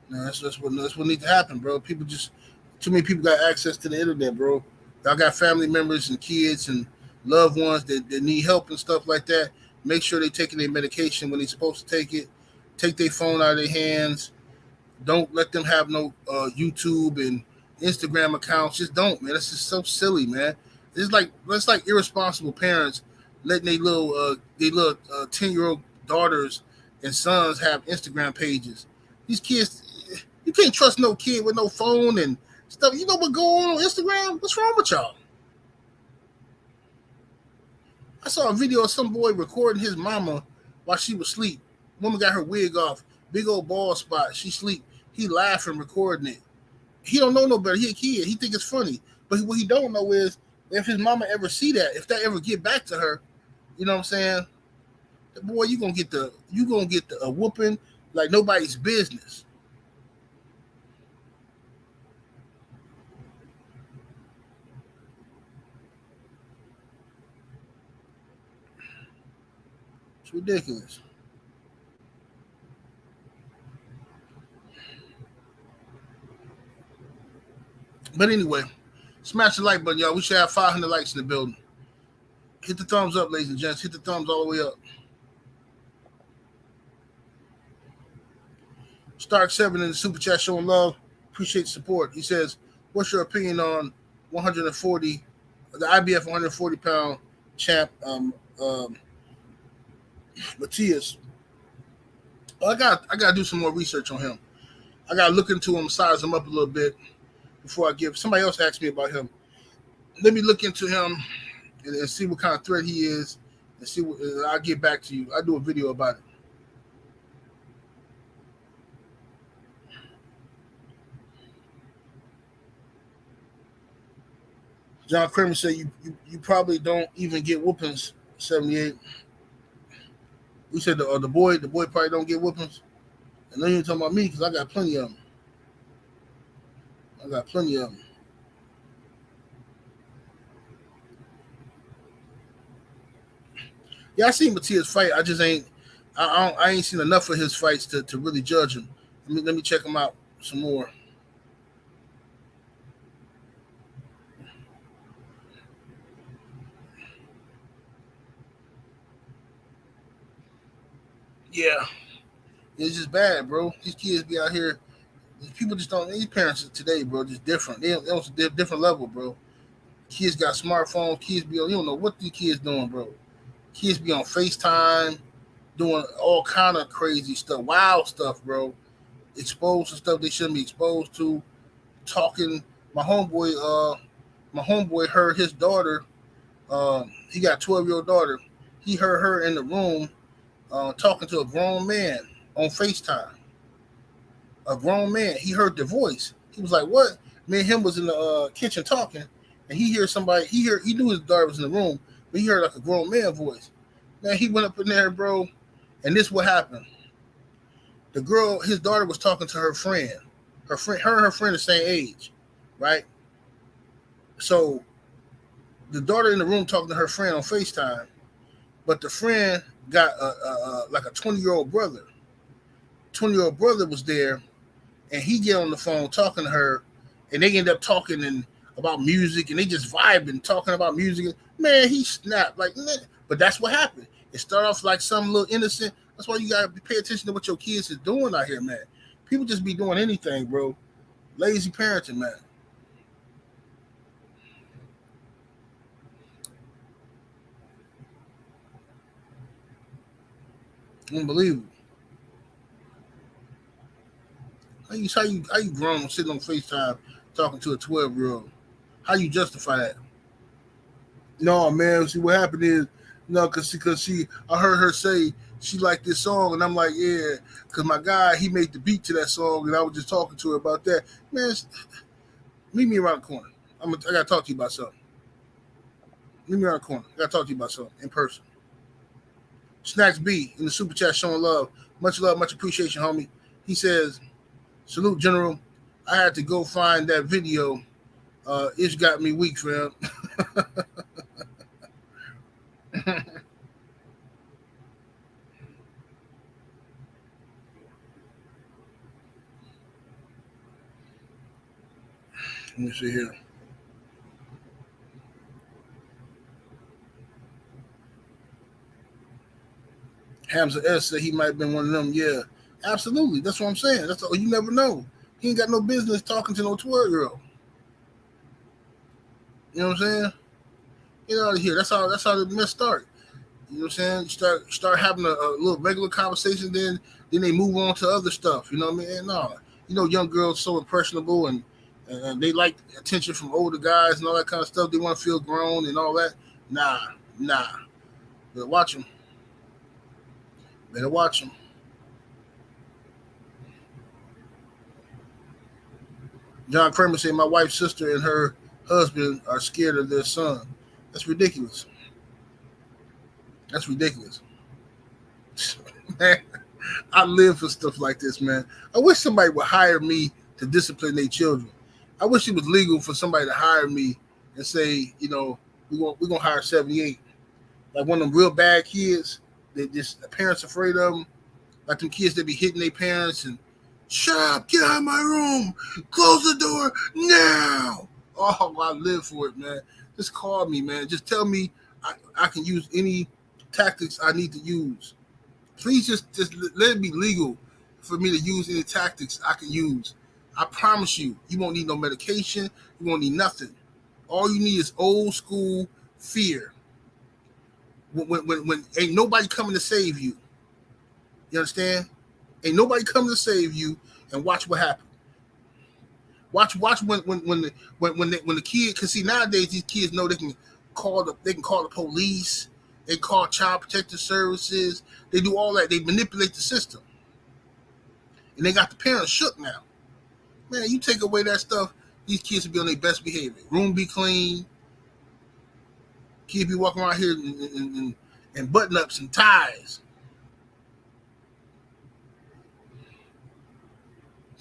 No, that's what needs to happen, bro. Too many people got access to the internet, bro. Y'all got family members and kids and loved ones that need help and stuff like that. Make sure they're taking their medication when they're supposed to take it. Take their phone out of their hands. Don't let them have no YouTube and Instagram accounts. Just don't, man. That's just so silly, man. It's like irresponsible parents letting their little 10-year-old daughters and sons have Instagram pages. These kids, you can't trust no kid with no phone and stuff. You know what going on Instagram? What's wrong with y'all? I saw a video of some boy recording his mama while she was asleep. Woman got her wig off, big old bald spot. She sleep. He laughing, recording it. He don't know no better. He a kid. He think it's funny. But what he don't know is if his mama ever see that, if that ever get back to her, you know what I'm saying? Boy, you gonna get a whooping like nobody's business. It's ridiculous. But anyway, smash the like button, y'all. We should have 500 likes in the building. Hit the thumbs up, ladies and gents. Hit the thumbs all the way up. Stark7 in the super chat showing love. Appreciate the support. He says, what's your opinion on 140, the IBF 140-pound champ, Matias? I got to do some more research on him. I got to look into him, size him up a little bit before I give. Somebody else asked me about him. Let me look into him and see what kind of threat he is, and see what I'll get back to you. I'll do a video about it. John Kramer said you probably don't even get whoopings. 78. We said the boy probably don't get whoopings. And then you're talking about me because I got plenty of them. Yeah, I seen Matias fight. I just ain't. I ain't seen enough of his fights to really judge him. Let me check him out some more. Yeah, it's just bad, bro. These kids be out here. People just don't. These parents today, bro, just different. They're on a different level, bro. Kids got smartphones. Kids be on. You don't know what these kids doing, bro. Kids be on FaceTime, doing all kind of crazy stuff, wild stuff, bro. Exposed to stuff they shouldn't be exposed to. Talking. My homeboy heard his daughter. He got a 12-year-old daughter. He heard her in the room talking to a grown man on FaceTime. A grown man. He heard the voice. He was like, "What?" Me and him was in the kitchen talking, and he heard somebody. He knew his daughter was in the room, but he heard like a grown man voice. Man, he went up in there, bro, and this what happened. The girl, his daughter, was talking to her friend. Her and her friend the same age, right? So the daughter in the room talking to her friend on FaceTime, but the friend got like a 20-year-old brother. 20-year-old brother was there, and he get on the phone talking to her, and they end up talking about music, and they just vibing, talking about music. Man, he snapped like, man. But that's what happened. It started off like some little innocent. That's why you gotta pay attention to what your kids is doing out here, man. People just be doing anything, bro. Lazy parenting, man. Unbelievable. How you grown sitting on FaceTime talking to a 12-year-old? How you justify that? No, man. See what happened is because I heard her say she liked this song, and I'm like, yeah, because my guy he made the beat to that song, and I was just talking to her about that. Man, meet me around the corner. I gotta talk to you about something. Meet me around the corner. I gotta talk to you about something in person. Snacks B in the super chat showing love, much appreciation, homie. He says, "Salute, General. I had to go find that video. It's got me weak, fam." Let me see here. Hamza S said he might have been one of them. Yeah, absolutely. That's what I'm saying. That's all. You never know. He ain't got no business talking to no 12-year-old. You know what I'm saying? Get out of here. That's how the mess start. You know what I'm saying? Start having a little regular conversation, then they move on to other stuff. You know what I mean? And no, young girls so impressionable and they like attention from older guys and all that kind of stuff. They want to feel grown and all that. Nah. Better watch them. John Kramer said my wife's sister and her husband are scared of their son. That's ridiculous. Man, I live for stuff like this, man. I wish somebody would hire me to discipline their children. I wish it was legal for somebody to hire me and say, we're gonna hire 78. Like one of them real bad kids that just the parents afraid of them. Like them kids that be hitting their parents and shut up, get out of my room, close the door now. Oh, I live for it, man. Just call me, man. Just tell me I can use any tactics I need to use. Please just let it be legal for me to use any tactics I can use. I promise you won't need no medication. You won't need nothing. All you need is old school fear. When ain't nobody coming to save you. You understand? Ain't nobody coming to save you, and watch what happens. Watch when the kid, because see nowadays these kids know they can call the police. They call child protective services. They do all that. They manipulate the system, and they got the parents shook now. Man, you take away that stuff, these kids will be on their best behavior. Room be clean. Kids be walking around here in button-ups and ties.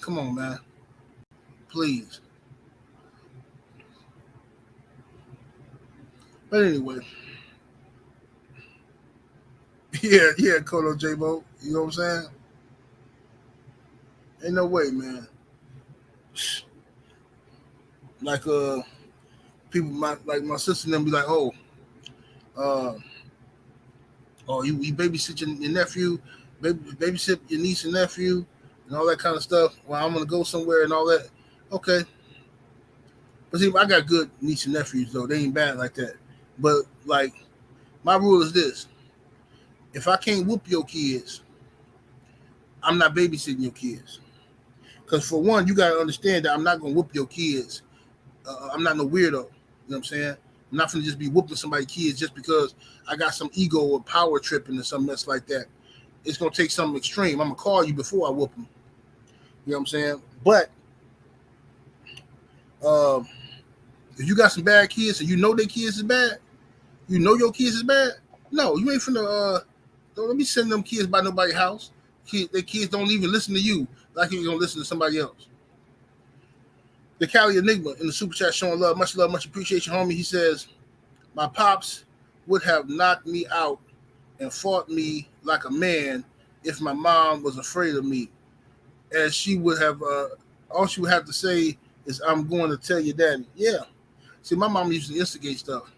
Come on, man. Please. But anyway. Yeah, Kodo J-Bo. You know what I'm saying? Ain't no way, man. Like people like my sister and them be like, you babysit your nephew, babysit your niece and nephew, and all that kind of stuff. Well, I'm gonna go somewhere and all that. Okay. But see, I got good niece and nephews though. They ain't bad like that. But like, my rule is this: if I can't whoop your kids, I'm not babysitting your kids. Because for one, you gotta understand that I'm not gonna whoop your kids. I'm not no weirdo. You know what I'm saying? I'm not gonna just be whooping somebody's kids just because I got some ego or power tripping or some mess like that. It's gonna take something extreme. I'm gonna call you before I whoop them. You know what I'm saying? But if you got some bad kids and you know their kids is bad, you know your kids is bad. No, you ain't finna. Don't let me send them kids by nobody's house. Their kids don't even listen to you like you're gonna listen to somebody else. The Cali Enigma in the super chat showing love, much appreciation, homie. He says, "My pops would have knocked me out and fought me like a man if my mom was afraid of me, as she would have. All she would have to say is, 'I'm going to tell your daddy.'" Yeah. See, my mom used to instigate stuff.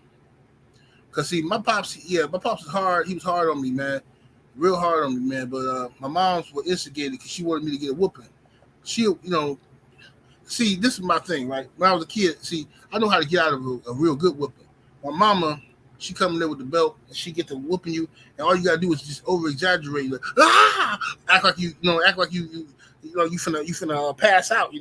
Cause see, my pops is hard. He was hard on me, man, real hard on me, man. But my mom's was instigated because she wanted me to get a whooping. She, see, this is my thing, right? When I was a kid, see, I know how to get out of a real good whooping. My mama, she come in there with the belt and she get to whooping you, and all you gotta do is just over exaggerate, like, act like you finna pass out,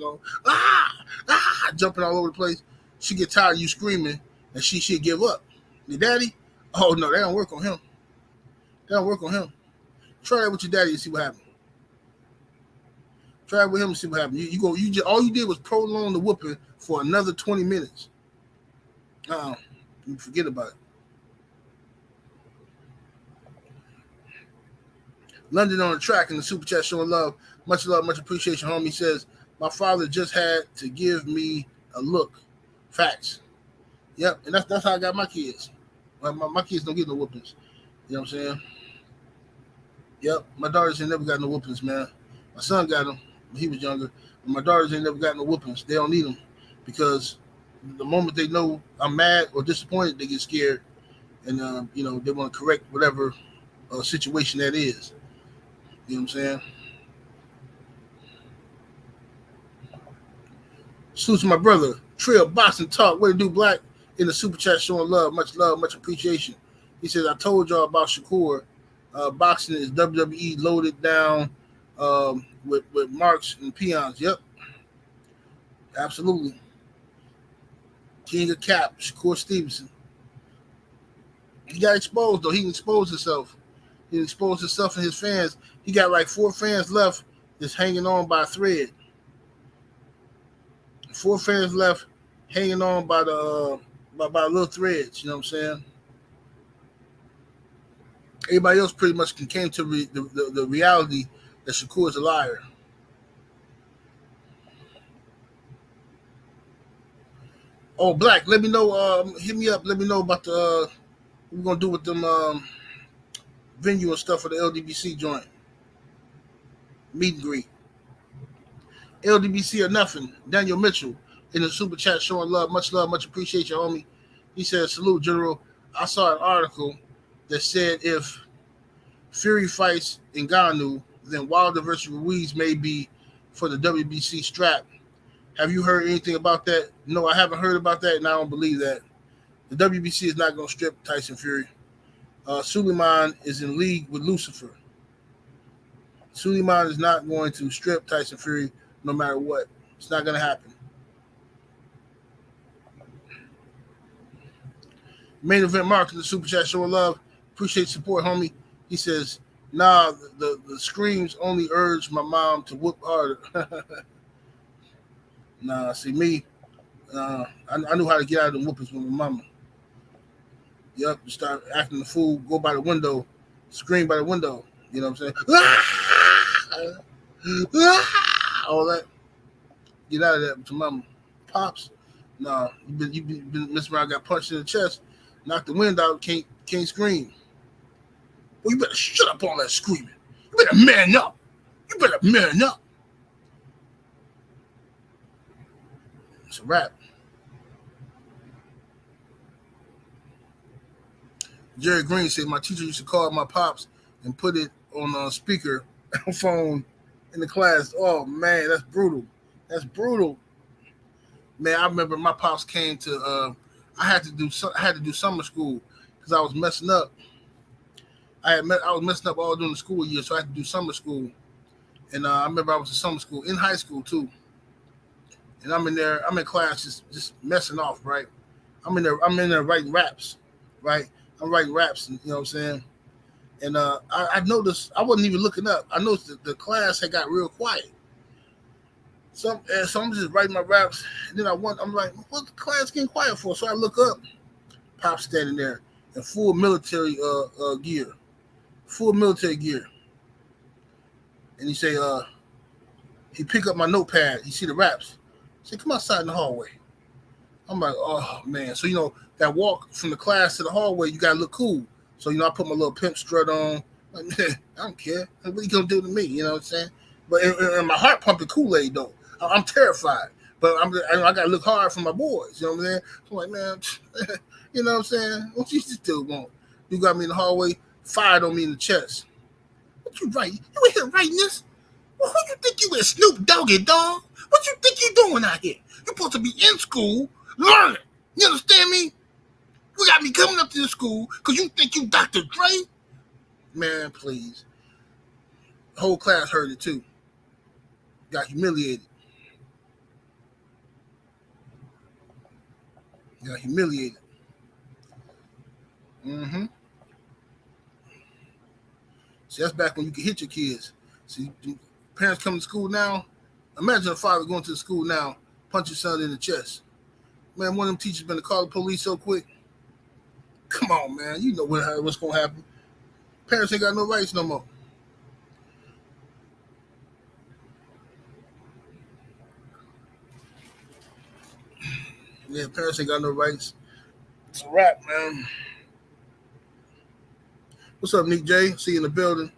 jumping all over the place. She get tired of you screaming, and she'd give up. Your daddy? Oh no, they don't work on him. Try that with your daddy and see what happens. Try it with him and see what happens. All you did was prolong the whooping for another 20 minutes. You forget about it. London on the track in the super chat showing love, much appreciation, homie. Says, my father just had to give me a look. Facts. Yep, and that's how I got my kids. My kids don't get no whoopings. You know what I'm saying? Yep, my daughters ain't never got no whoopings, man. My son got them when he was younger. But my daughters ain't never got no whoopings. They don't need them because the moment they know I'm mad or disappointed, they get scared, and they want to correct whatever situation that is. You know what I'm saying? Salute to my brother, Trill Boxing Talk. What to do, Black? In the super chat showing love, much appreciation. He says, I told y'all about Shakur. Boxing is WWE loaded down with marks and peons. Yep. Absolutely. King of Cap, Shakur Stevenson. He got exposed, though. He exposed himself. He exposed himself and his fans. He got like 4 fans left just hanging on by a thread. 4 fans left hanging on by the by little threads, you know what I'm saying? Everybody else pretty much came to the reality that Shakur is a liar. Oh, Black, let me know. Hit me up. Let me know about what we're gonna do with them venue and stuff for the LDBC joint. Meet and greet. LDBC or nothing. Daniel Mitchell in the super chat showing love, much appreciation, homie. He says, salute, General. I saw an article that said if Fury fights Ngannou, then Wilder versus Ruiz may be for the WBC strap. Have you heard anything about that? No, I haven't heard about that, and I don't believe that. The WBC is not going to strip Tyson Fury. Suleiman is in league with Lucifer. Suleiman is not going to strip Tyson Fury no matter what. It's not going to happen. Main Event Mark in the super chat, showing love. Appreciate support, homie. He says, nah, the screams only urge my mom to whoop harder. Nah, see me, I knew how to get out of the whoopings with my mama. Yep, start acting the fool, go by the window, scream by the window. You know what I'm saying? All that. Get out of that with your mama. Pops, nah, you been messing around, got punched in the chest, knocked the wind out, can't scream. Well, you better shut up all that screaming. You better man up. You better man up. It's a wrap. Jerry Green said my teacher used to call my pops and put it on a speaker phone in the class. Oh man, that's brutal. That's brutal. Man, I remember my pops came to. I had to do summer school because I was messing up. I was messing up all during the school year, so I had to do summer school. And I remember I was in summer school, in high school too. And I'm in class just messing off, right? I'm in there writing raps, right? I'm writing raps, you know what I'm saying? And I noticed, I wasn't even looking up. I noticed that the class had got real quiet. So I'm just writing my raps, and then I'm like, what the class getting quiet for? So I look up, Pop standing there in full military gear. Full military gear. And he say, he pick up my notepad, he see the raps. He said, come outside in the hallway. I'm like, oh man. So that walk from the class to the hallway, you gotta look cool. So I put my little pimp strut on. Like, man, I don't care. What you gonna do to me? You know what I'm saying? But in my heart pumping Kool-Aid though. I'm terrified. But I gotta look hard for my boys. You know what I'm saying? So I'm like, man, you know what I'm saying? What you still want? You got me in the hallway, fired on me in the chest. What you writing? You in here writing this? Well, who you think you is, Snoop Doggy Dog? What you think you doing out here? You supposed to be in school learning. You understand me? You got me coming up to the school because you think you Dr. Dre? Man, please. The whole class heard it too. Got humiliated. Mm-hmm. See, that's back when you could hit your kids. See, parents come to school now. Imagine a father going to the school now, punch his son in the chest. Man, one of them teachers been to call the police so quick. Come on, man. You know what's going to happen. Parents ain't got no rights no more. Yeah, parents ain't got no rights. It's a wrap, man. What's up, Nick J? See you in the building.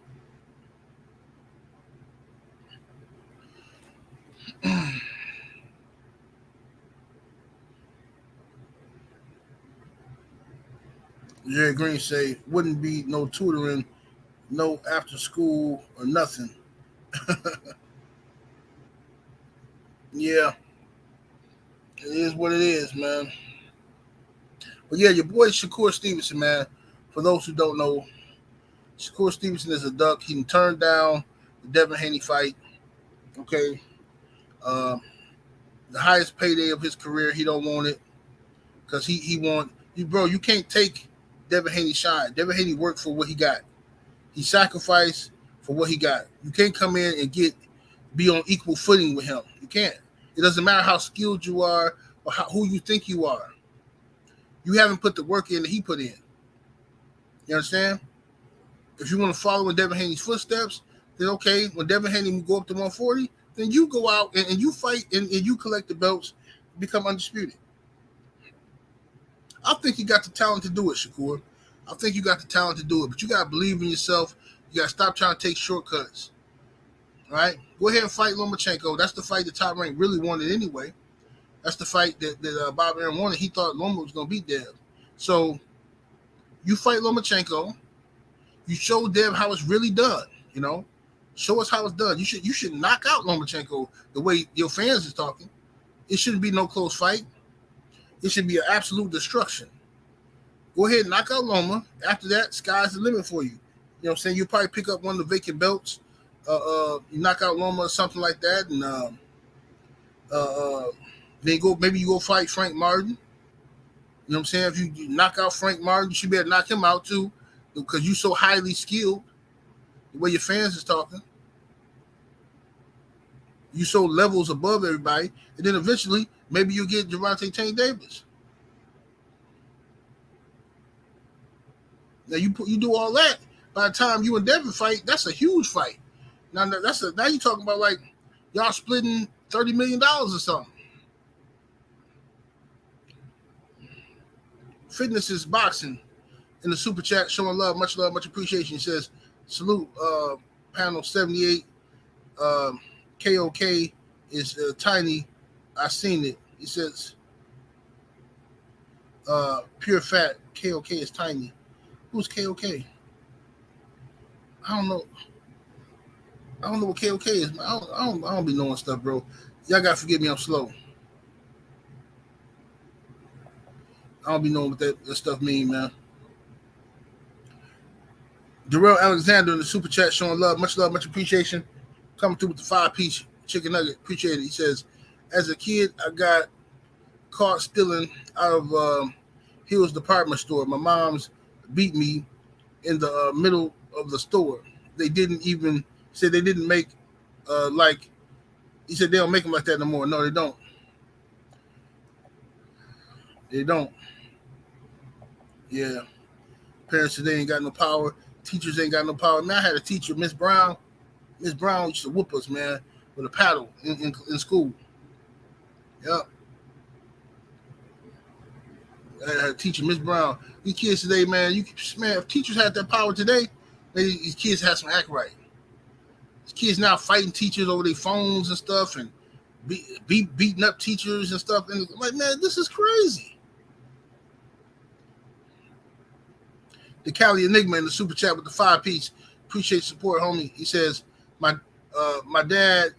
Jerry Green say, wouldn't be no tutoring, no after school or nothing. Yeah. It is what it is, man. But yeah, your boy Shakur Stevenson, man. For those who don't know, Shakur Stevenson is a duck. He turned down the Devin Haney fight. Okay. The highest payday of his career, he don't want it. Because he want you, bro. You can't take Devin Haney shine. Devin Haney worked for what he got. He sacrificed for what he got. You can't come in and be on equal footing with him. You can't. It doesn't matter how skilled you are or who you think you are. You haven't put the work in that he put in. You understand? If you want to follow in Devin Haney's footsteps, then okay. When Devin Haney go up to 140, then you go out and you fight and you collect the belts, become undisputed. I think you got the talent to do it, Shakur. I think you got the talent to do it, but you got to believe in yourself. You got to stop trying to take shortcuts. All right? Go ahead and fight Lomachenko. That's the fight the Top Rank really wanted anyway. That's the fight that Bob Arum wanted. He thought Loma was going to beat Dev. So you fight Lomachenko. You show Dev how it's really done, Show us how it's done. You should knock out Lomachenko the way your fans is talking. It shouldn't be no close fight. It should be an absolute destruction. Go ahead and knock out Loma. After that, sky's the limit for you. You know what I'm saying? You probably pick up one of the vacant belts. You knock out Loma or something like that, and then maybe you go fight Frank Martin. You know what I'm saying? If you knock out Frank Martin, you should be able to knock him out too, because you're so highly skilled. The way your fans is talking, you so levels above everybody, and then eventually maybe you get Gervonta Tank Davis. Now you do all that. By the time you and Devin fight, that's a huge fight. Now you're talking about like y'all splitting $30 million or something. Fitness is boxing. In the super chat, showing love, much appreciation. He says, salute, panel 78. KOK is tiny. I seen it. He says, pure fat. KOK is tiny. Who's KOK? I don't know. I don't know what KOK is. I don't be knowing stuff, bro. Y'all gotta forgive me. I'm slow. I don't be knowing what that stuff mean, man. Darrell Alexander in the super chat showing love, much appreciation. Coming through with the 5-piece chicken nugget. Appreciate it. He says, as a kid, I got caught stealing out of Hill's department store. My mom's beat me in the middle of the store. They didn't even say they didn't make like he said they don't make them like that no more. No, they don't. They don't. Yeah. Parents said they ain't got no power. Teachers ain't got no power. Man, I had a teacher, Miss Brown. Miss Brown used to whoop us, man, with a paddle in school. Yep. I had a teacher, Miss Brown. These kids today, man, if teachers had that power today, these kids had some act right. These kids now fighting teachers over their phones and stuff, and beating up teachers and stuff. And like, man, this is crazy. The Cali Enigma in the super chat with the 5-piece. Appreciate support, homie. He says, my dad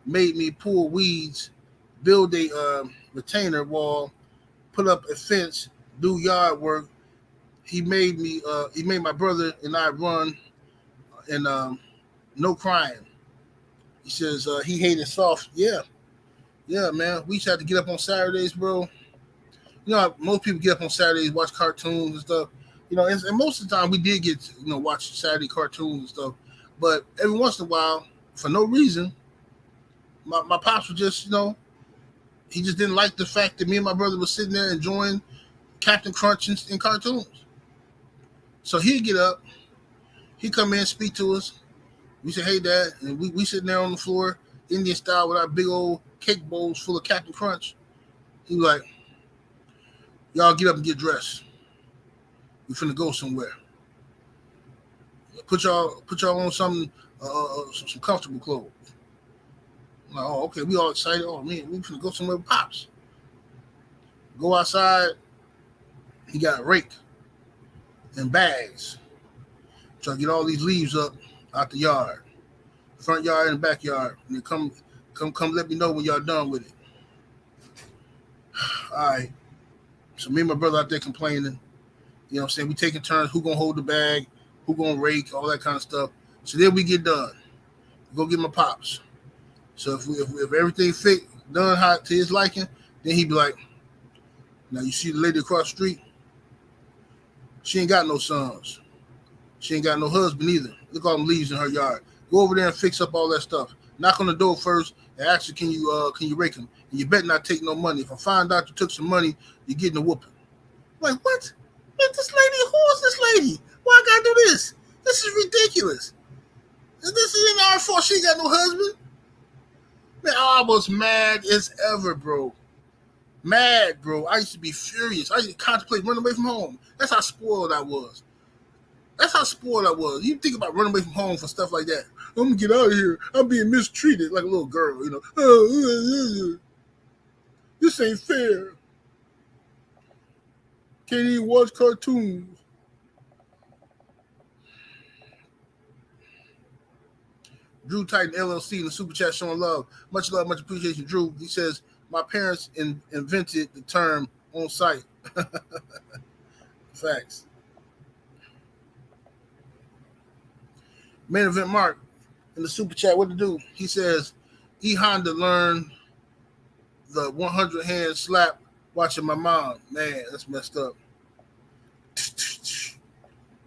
made me pull weeds, build a retainer wall, put up a fence, do yard work. He made my brother and I run, and no crying. He says he hated soft. Yeah, man. We used to have to get up on Saturdays, bro. You know, most people get up on Saturdays, watch cartoons and stuff. You know, and most of the time we did get to, watch Saturday cartoons and stuff. But every once in a while, for no reason, my pops would just, he just didn't like the fact that me and my brother was sitting there enjoying Captain Crunch and cartoons. So he'd get up, he'd come in, speak to us. We say, hey, Dad. And we sitting there on the floor, Indian style, with our big old cake bowls full of Captain Crunch. He was like, y'all get up and get dressed. We finna go somewhere. Put y'all on some comfortable clothes. I'm like, oh, okay. We all excited. Oh man, we finna go somewhere with Pops. Go outside. He got a rake and bags. Try to get all these leaves up out the yard, front yard and backyard. And then come let me know when y'all done with it. All right. So me and my brother out there complaining. You know what I'm saying? We taking turns. Who gonna hold the bag? Who gonna rake? All that kind of stuff. So then we get done. We go get my pops. So if everything fit done hot to his liking, then he'd be like, now you see the lady across the street? She ain't got no sons. She ain't got no husband either. Look at all them leaves in her yard. Go over there and fix up all that stuff. Knock on the door first and ask her, can you rake them? And you better not take no money. If I find out you took some money, you're getting a whooping. I'm like, what? This lady, who is this lady? Why I gotta do this? This is ridiculous. This isn't our fault. She ain't got no husband. Man, I was mad as ever, bro. Mad, bro. I used to be furious. I used to contemplate running away from home. That's how spoiled I was. You think about running away from home for stuff like that. I'm gonna get out of here. I'm being mistreated like a little girl, This ain't fair. Can't even watch cartoons. Drew Titan LLC in the super chat showing love. Much love, much appreciation, Drew. He says, my parents invented the term on site. Facts. Main event Mark in the super chat, what to do? He says, E Honda learned the 100 hand slap watching my mom. Man, that's messed up.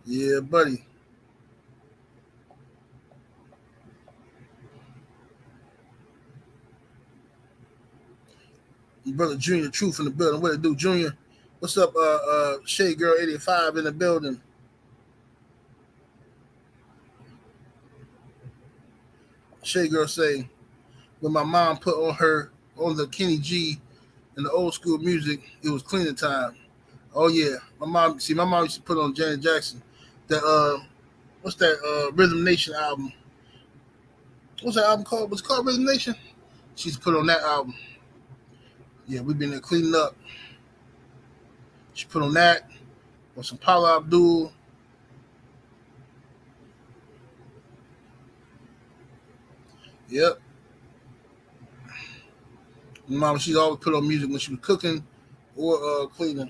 Yeah, buddy. Brother Junior Truth in the building. What it do, Junior? What's up, Shade Girl 85 in the building? Shade Girl say, when my mom put on the Kenny G and the old school music, it was cleaning time. Oh yeah. My mom used to put on Janet Jackson. The what's that Rhythm Nation album? What's that album called? What's it called? Rhythm Nation? She used to put on that album. Yeah, we've been there cleaning up. She put on that, on some Paula Abdul. Yep. My mom, she always put on music when she was cooking or cleaning.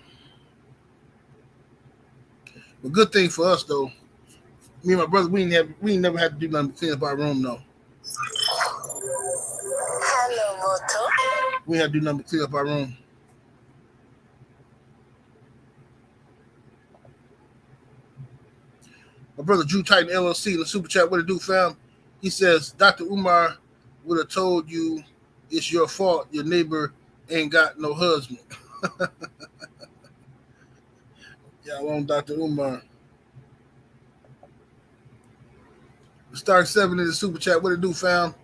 But good thing for us though, me and my brother, we never had to do nothing but clean up our room though. Hello, Moto. We had to do nothing but clean up our room. My brother Drew Titan LLC in the super chat, what it do, fam? He says, Dr. Umar would have told you it's your fault your neighbor ain't got no husband. Yeah, I want Dr. Umar. Star 7 in the super chat, what it do, fam?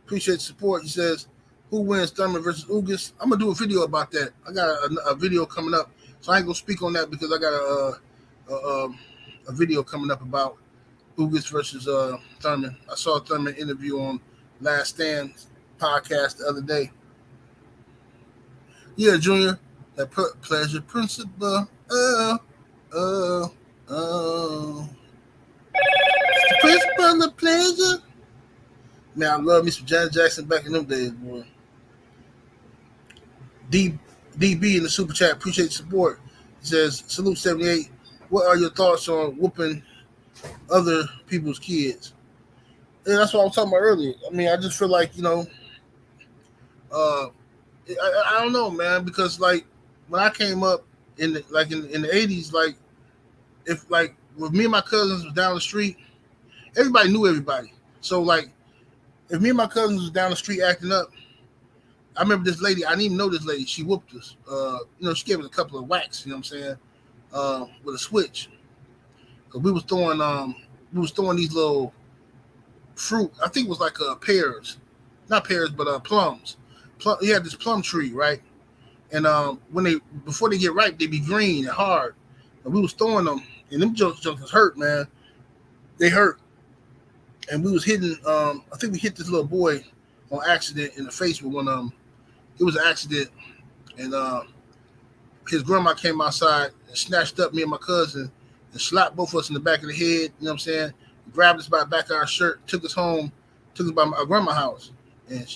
Appreciate the support. He says, who wins Thurman versus Ugas? I'm going to do a video about that. I got a video coming up, so I ain't going to speak on that because I got a video coming up about Ugas versus Thurman. I saw a Thurman interview on Last Stand podcast the other day. Yeah, Junior, that pleasure principle. The principle of pleasure. Man, I love me some Janet Jackson back in them days, boy. DB in the super chat, appreciate the support. He says, salute 78. What are your thoughts on whooping other people's kids? Yeah, that's what I was talking about earlier. I mean, I just feel like, I don't know, man, because like when I came up in the 80s, like if like with me and my cousins was down the street, everybody knew everybody. So like if me and my cousins was down the street acting up, I remember this lady, I didn't even know this lady, she whooped us. She gave us a couple of whacks, you know what I'm saying? With a switch. Cause we was throwing these little fruit, I think it was like pears. Not pears, but plums. You had this plum tree, right? And before they get ripe, they be green and hard. And we was throwing them, and them jokes hurt, man. They hurt. And we was hitting. I think we hit this little boy on accident in the face with one. It was an accident, and his grandma came outside and snatched up me and my cousin and slapped both of us in the back of the head. You know what I'm saying? Grabbed us by the back of our shirt, took us home, took us by my grandma's house, and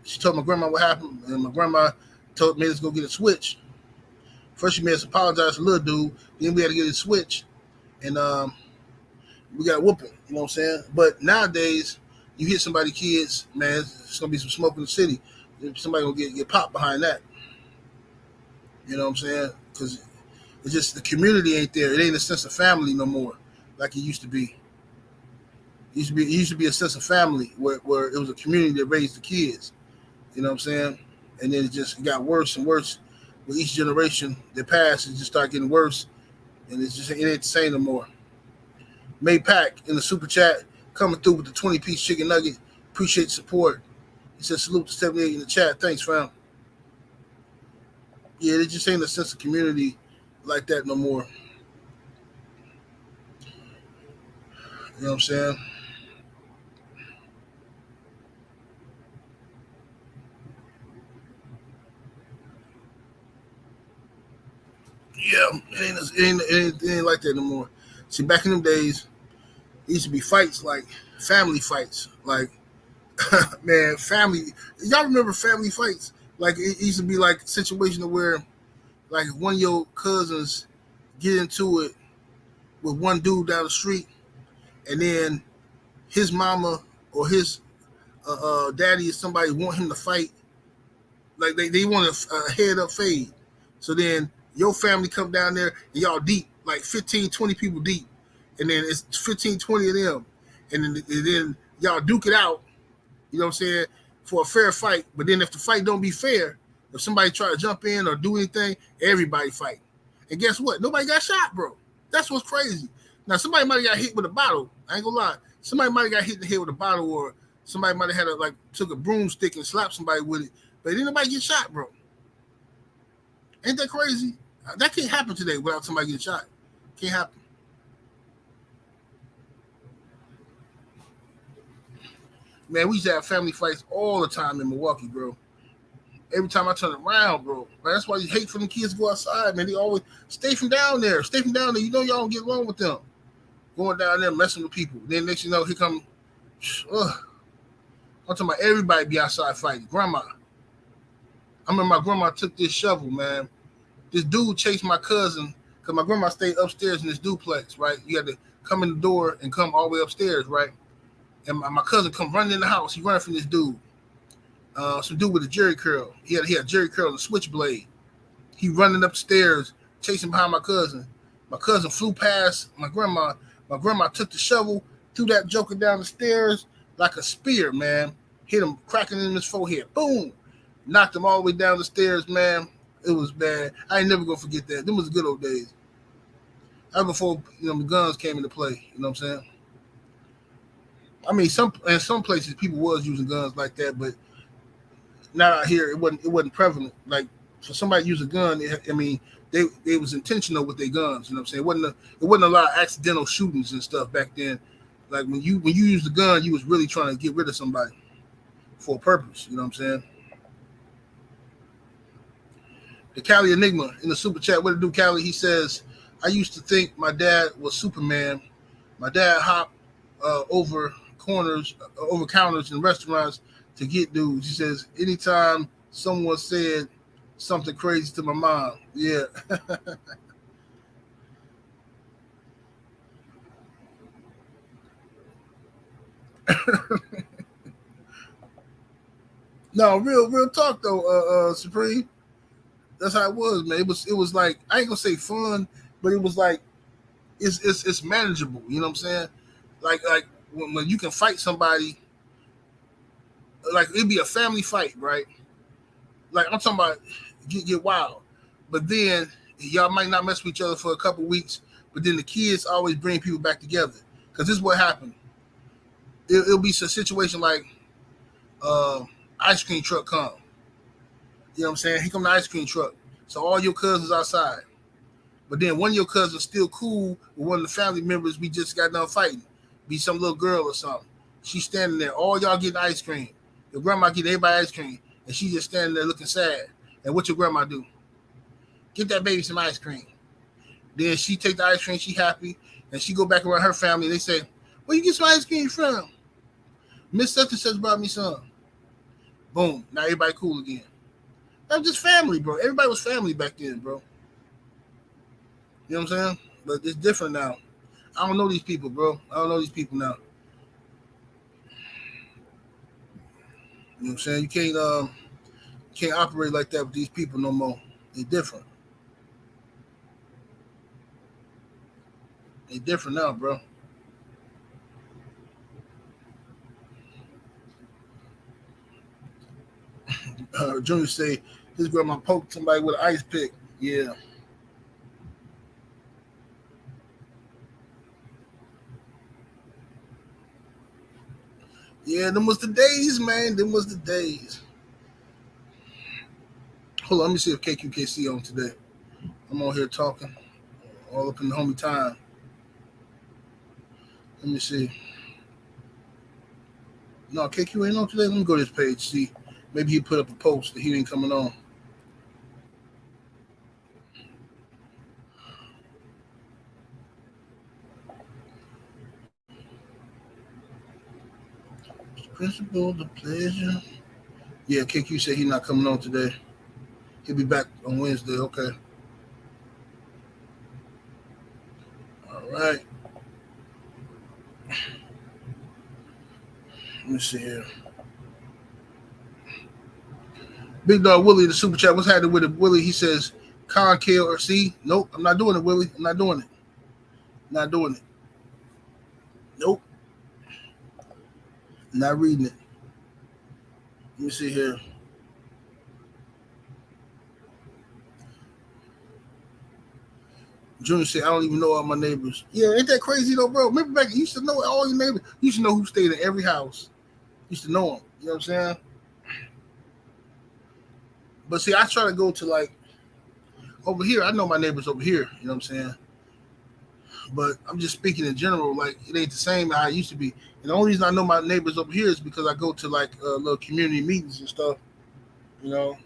she told my grandma what happened, and my grandma made us go get a switch. First, she made us apologize to little dude. Then we had to get a switch, and we got whooping. You know what I'm saying? But nowadays, you hit somebody's kids, man, it's gonna be some smoke in the city. Somebody gonna get popped behind that. You know what I'm saying? Because it's just the community ain't there. It ain't a sense of family no more like it used to be. It used to be a sense of family where it was a community that raised the kids. You know what I'm saying? And then it got worse and worse with each generation that passed. It just started getting worse, and it ain't the same no more. May Pack in the super chat coming through with the 20-piece chicken nugget. Appreciate the support. He said salute to 78 in the chat. Thanks, fam. Yeah, it just ain't a sense of community like that no more. You know what I'm saying? Yeah, it ain't like that no more. See, back in them days, it used to be fights, like family fights. Like, man, family. Y'all remember family fights? Like, it used to be like a situation where, like, one of your cousins get into it with one dude down the street, and then his mama or his daddy or somebody want him to fight Like they want a head up fade. So then your family come down there and y'all deep, like 15, 20 people deep. And then it's 15, 20 of them. And then y'all duke it out, you know what I'm saying, for a fair fight. But then if the fight don't be fair, if somebody try to jump in or do anything, everybody fight. And guess what? Nobody got shot, bro. That's what's crazy. Now, somebody might have got hit with a bottle. I ain't gonna lie. Somebody might have got hit in the head with a bottle, or somebody might have had took a broomstick and slapped somebody with it. But didn't nobody get shot, bro. Ain't that crazy? That can't happen today without somebody getting shot. Can't happen. Man, we used to have family fights all the time in Milwaukee, bro. Every time I turn around, bro. Man, that's why you hate for the kids to go outside, man. They always stay from down there. Stay from down there. You know y'all don't get along with them. Going down there messing with people. Then next you know, here come I'm talking about everybody be outside fighting. Grandma. I remember my grandma took this shovel, man. This dude chased my cousin because my grandma stayed upstairs in this duplex, right? You had to come in the door and come all the way upstairs, right? And my cousin come running in the house. He running from this dude. Some dude with a jerry curl. He had a jerry curl and a switchblade. He running upstairs, chasing behind my cousin. My cousin flew past my grandma. My grandma took the shovel, threw that joker down the stairs like a spear, man. Hit him, cracking in his forehead. Boom. Knocked him all the way down the stairs, man. It was bad. I ain't never gonna forget that. Them was the good old days. That was before the guns came into play. You know what I'm saying? I mean, some places people was using guns like that, but not out here. It wasn't prevalent. Like for somebody to use a gun, they was intentional with their guns. You know what I'm saying? It wasn't a lot of accidental shootings and stuff back then. Like when you used the gun, you was really trying to get rid of somebody for a purpose. You know what I'm saying? The Cali Enigma in the super chat. What to do, Cali? He says, I used to think my dad was Superman. My dad hopped over counters in restaurants to get dudes. He says, anytime someone said something crazy to my mom, yeah. No, real talk though, Supreme. That's how it was, man. It was like, I ain't gonna say fun, but it was like it's manageable. You know what I'm saying? Like when you can fight somebody, like it'd be a family fight, right? Like I'm talking about get wild, but then y'all might not mess with each other for a couple weeks, but then the kids always bring people back together because this is what happened. It'll be a situation like ice cream truck come. You know what I'm saying? Here come the ice cream truck. So all your cousins outside. But then one of your cousins still cool with one of the family members we just got done fighting. Be some little girl or something. She's standing there. All y'all getting ice cream. Your grandma getting everybody ice cream. And she just standing there looking sad. And what your grandma do? Get that baby some ice cream. Then she take the ice cream. She happy. And she go back around her family. They say, where you get some ice cream from? Miss such and such brought me some. Boom. Now everybody cool again. That was just family, bro. Everybody was family back then, bro. You know what I'm saying? But it's different now. I don't know these people, bro. I don't know these people now. You know what I'm saying? You can't operate like that with these people no more. They're different. They're different now, bro. Junior say his grandma poked somebody with an ice pick. Yeah. Yeah, them was the days, man. Them was the days. Hold on, let me see if KQKC on today. I'm on here talking all up in the homie time. Let me see. No, KQ ain't on today. Let me go to this page, see. Maybe he put up a post that he ain't coming on. Principal, the pleasure. Yeah, KQ said he's not coming on today. He'll be back on Wednesday. Okay. All right. Let me see here. Big Dog Willie, the super chat. What's happening with it, Willie? He says, Con KLC. Nope, I'm not doing it, Willie. I'm not doing it. Not doing it. Nope. Not reading it. Let me see here. Junior said, I don't even know all my neighbors. Yeah, ain't that crazy though, bro? Remember back, you used to know all your neighbors. You used to know who stayed in every house. You used to know them. You know what I'm saying? But see, I try to go to like over here. I know my neighbors over here. You know what I'm saying? But I'm just speaking in general. Like, it ain't the same how it used to be. And the only reason I know my neighbors over here is because I go to like little community meetings and stuff. You know,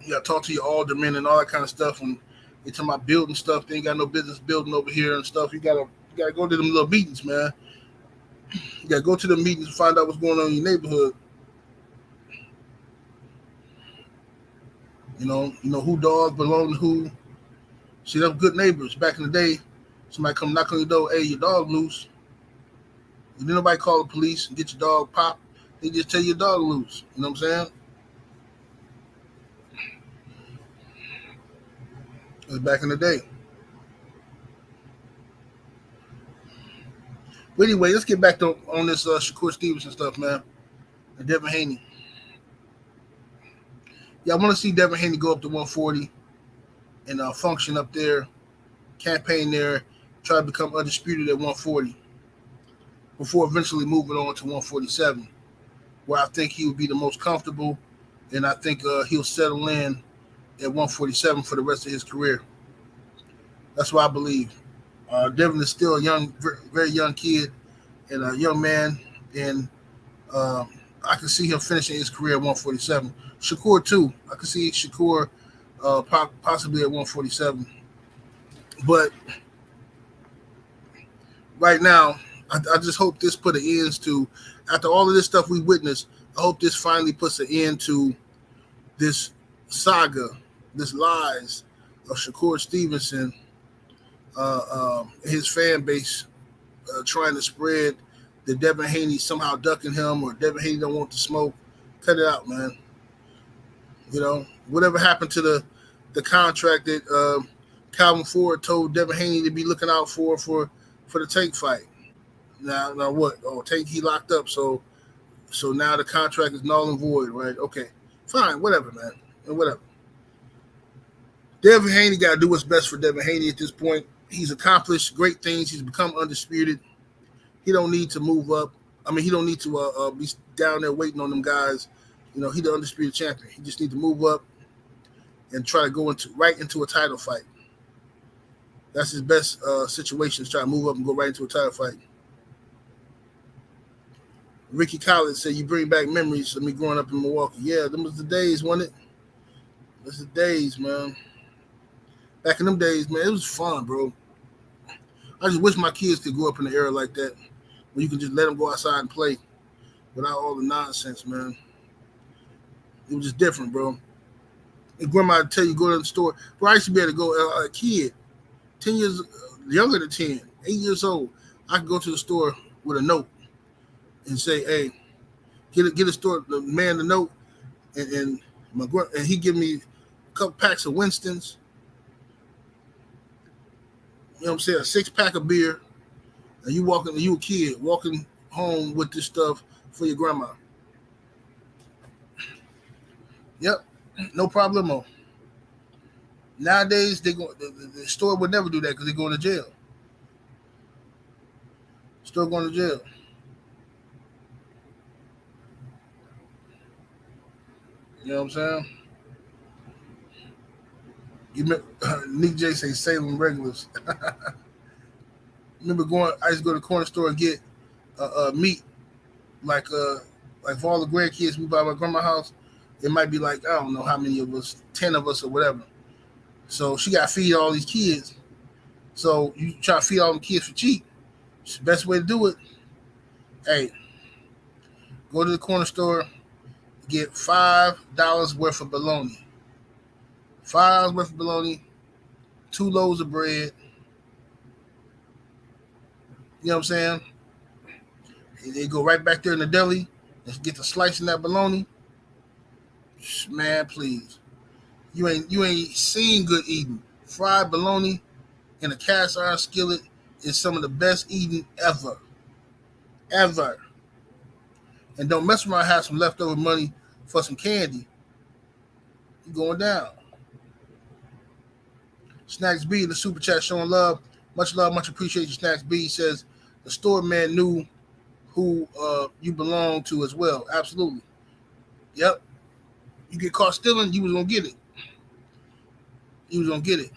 you got to talk to your aldermen and all that kind of stuff. And they talking about building stuff. They ain't got no business building over here and stuff. You gotta go to them little meetings, man. You gotta go to the meetings and find out what's going on in your neighborhood. You know who dogs belong to who. See, them good neighbors back in the day. Somebody come knock on your door, hey, your dog loose. And then nobody call the police and get your dog popped. They just tell your dog loose. You know what I'm saying? It was back in the day. But anyway, let's get back on this Shakur Stevenson stuff, man. And Devin Haney. Yeah, I want to see Devin Haney go up to 140 and function up there, campaign there, try to become undisputed at 140 before eventually moving on to 147, where I think he would be the most comfortable, and I think he'll settle in at 147 for the rest of his career. That's what I believe. Devin is still a young, very young kid and a young man, and I can see him finishing his career at 147. Shakur too. I can see Shakur possibly at 147. But right now, I just hope this put an end to, after all of this stuff we witnessed, I hope this finally puts an end to this saga, this lies of Shakur Stevenson, his fan base trying to spread that Devin Haney somehow ducking him or Devin Haney don't want to smoke. Cut it out, man. You know, whatever happened to the contract that Calvin Ford told Devin Haney to be looking out for the Tank fight. Now what? Oh, Tank, he locked up, so now the contract is null and void, right? Okay, fine, whatever, man, whatever. Devin Haney got to do what's best for Devin Haney at this point. He's accomplished great things. He's become undisputed. He don't need to move up. I mean, he don't need to be down there waiting on them guys. You know, he's the undisputed champion. He just needs to move up and try to go right into a title fight. That's his best situation, is try to move up and go right into a title fight. Ricky Collins said, you bring back memories of me growing up in Milwaukee. Yeah, them was the days, wasn't it? Those the days, man. Back in them days, man, it was fun, bro. I just wish my kids could grow up in an era like that where you can just let them go outside and play without all the nonsense, man. It was just different, bro. And grandma would tell you, go to the store. Bro, I used to be able to go, a kid, 10 years, younger than 10, 8 years old, I could go to the store with a note and say, hey, get the man the note, and he give me a couple packs of Winston's, you know what I'm saying, a 6-pack of beer, and you a kid walking home with this stuff for your grandma. Yep, no problemo. Nowadays, the store would never do that because they're going to jail. Store going to jail. You know what I'm saying? Nick J say Salem regulars. Remember I used to go to the corner store and get meat, like for all the grandkids we buy at my grandma's house. It might be like, I don't know how many of us, 10 of us or whatever. So she got to feed all these kids. So you try to feed all them kids for cheap. It's the best way to do it. Hey, go to the corner store, get $5 worth of bologna. $5 worth of bologna, 2 loaves of bread. You know what I'm saying? And they go right back there in the deli and get the slicing that bologna. Man, please. You ain't seen good eating. Fried bologna in a cast iron skillet is some of the best eating ever. Ever. And don't mess around and have some leftover money for some candy. You going down. Snacks B in the super chat showing love. Much appreciation. Snacks B says the store man knew who you belong to as well. Absolutely. Yep. You get caught stealing, you was gonna get it. You was gonna get it.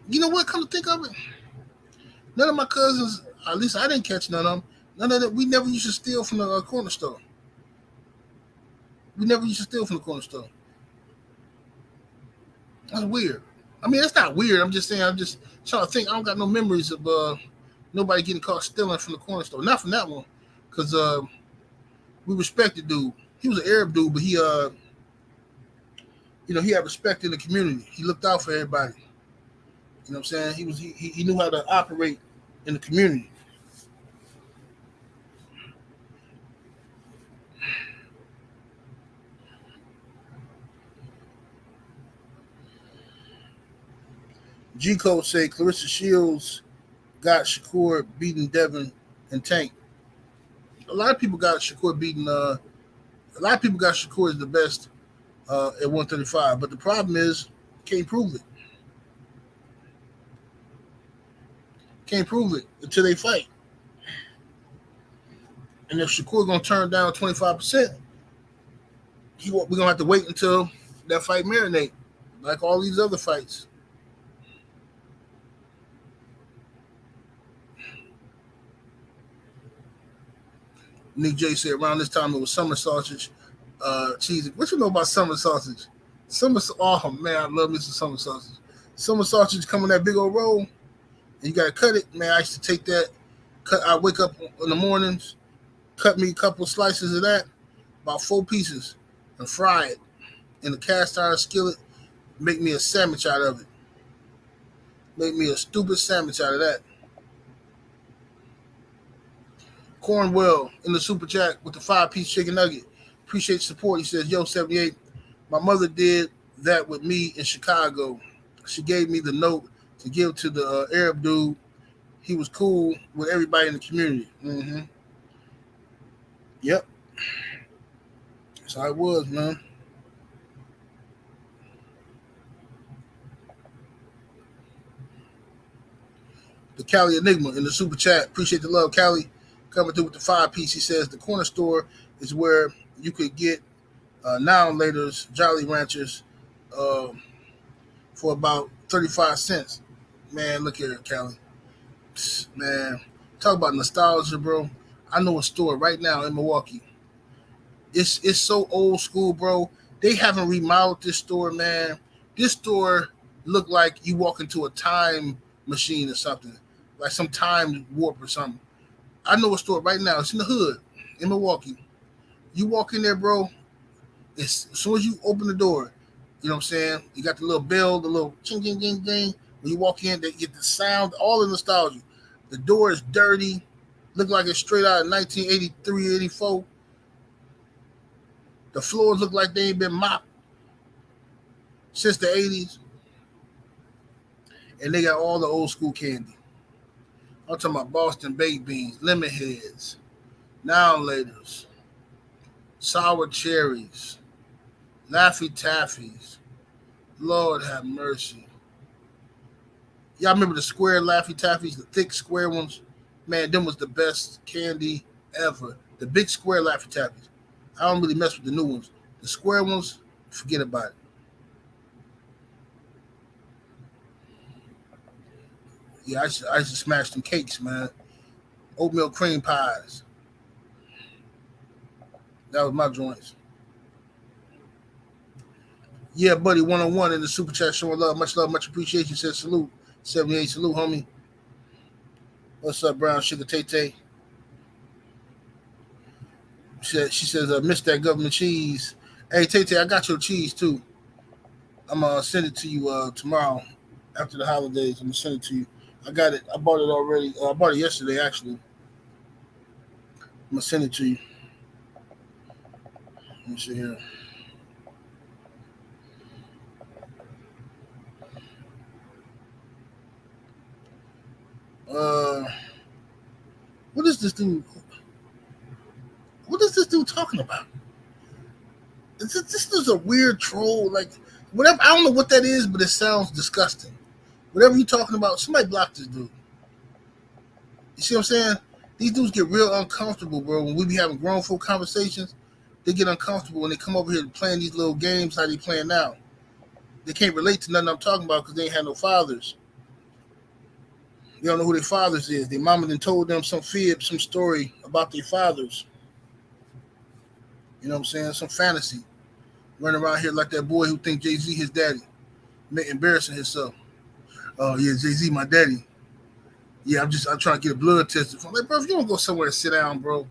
You know what? Come to think of it, none of my cousins, at least I didn't catch none of them. None of that. We never used to steal from the corner store. We never used to steal from the corner store. That's weird. I mean, that's not weird. I'm just saying. I'm just trying to think. I don't got no memories of nobody getting caught stealing from the corner store. Not from that one, because we respected dude. He was an Arab dude, but he he had respect in the community. He looked out for everybody. You know what I'm saying? He knew how to operate in the community. G Code say Clarissa Shields got Shakur beating Devin and Tank. A lot of people got Shakur beating. A lot of people got Shakur as the best at 135, but the problem is can't prove it. Can't prove it until they fight. And if Shakur gonna turn down 25%, we're gonna have to wait until that fight marinate, like all these other fights. Nick J said around this time it was summer sausage, cheese. What you know about summer sausage? Oh man, I love me some summer sausage. Summer sausage come in that big old roll, and you gotta cut it. Man, I used to take that. I wake up in the mornings, cut me a couple slices of that, about 4 pieces, and fry it in a cast iron skillet. Make me a sandwich out of it. Make me a stupid sandwich out of that. Cornwell in the super chat with the 5-piece chicken nugget. Appreciate the support. He says, yo, 78, my mother did that with me in Chicago. She gave me the note to give to the Arab dude. He was cool with everybody in the community. Mm-hmm. Yep. That's how it was, man. The Cali Enigma in the super chat. Appreciate the love, Cali. Coming through with the 5-piece. He says the corner store is where you could get now and later's Jolly Ranchers for about 35 cents. Man, look here, Cali. Man, talk about nostalgia, bro. I know a store right now in Milwaukee. It's so old school, bro. They haven't remodeled this store, man. This store looked like you walk into a time machine or something, like some time warp or something. I know a store right now. It's in the hood in Milwaukee. You walk in there, bro. As soon as you open the door, you know what I'm saying? You got the little bell, the little ching, ching, ching, ching. When you walk in, they get the sound, all the nostalgia. The door is dirty. Look like it's straight out of 1983, 84. The floors look like they ain't been mopped since the 80s. And they got all the old school candy. I'm talking about Boston baked beans, lemon heads, now and laters, sour cherries, Laffy Taffies. Lord have mercy. Y'all remember the square Laffy Taffies, the thick square ones? Man, them was the best candy ever. The big square Laffy Taffies. I don't really mess with the new ones. The square ones, forget about it. Yeah, I used to smash some cakes, man. Oatmeal cream pies. That was my joints. Yeah, buddy, 101 in the super chat showing love, much appreciation. Says salute. 78 salute, homie. What's up, Brown Sugar Tay Tay? She says, miss that government cheese. Hey, Tay Tay, I got your cheese too. I'm gonna send it to you tomorrow after the holidays. I'm gonna send it to you. I got it. I bought it already. I bought it yesterday, actually. I'm gonna send it to you. Let me see here. What is this dude? What is this dude talking about? This is a weird troll. Like, whatever. I don't know what that is, but it sounds disgusting. Whatever you're talking about, somebody block this dude. You see what I'm saying? These dudes get real uncomfortable, bro. When we be having grown folk conversations, they get uncomfortable when they come over here playing these little games how they playing now. They can't relate to nothing I'm talking about because they ain't had no fathers. They don't know who their fathers is. Their mama then told them some fib, some story about their fathers. You know what I'm saying? Some fantasy. Running around here like that boy who think Jay-Z his daddy. Embarrassing himself. Oh, yeah, Jay-Z my daddy. Yeah, I'm trying to get a blood test. I'm like, bro, if you don't go somewhere and sit down, bro,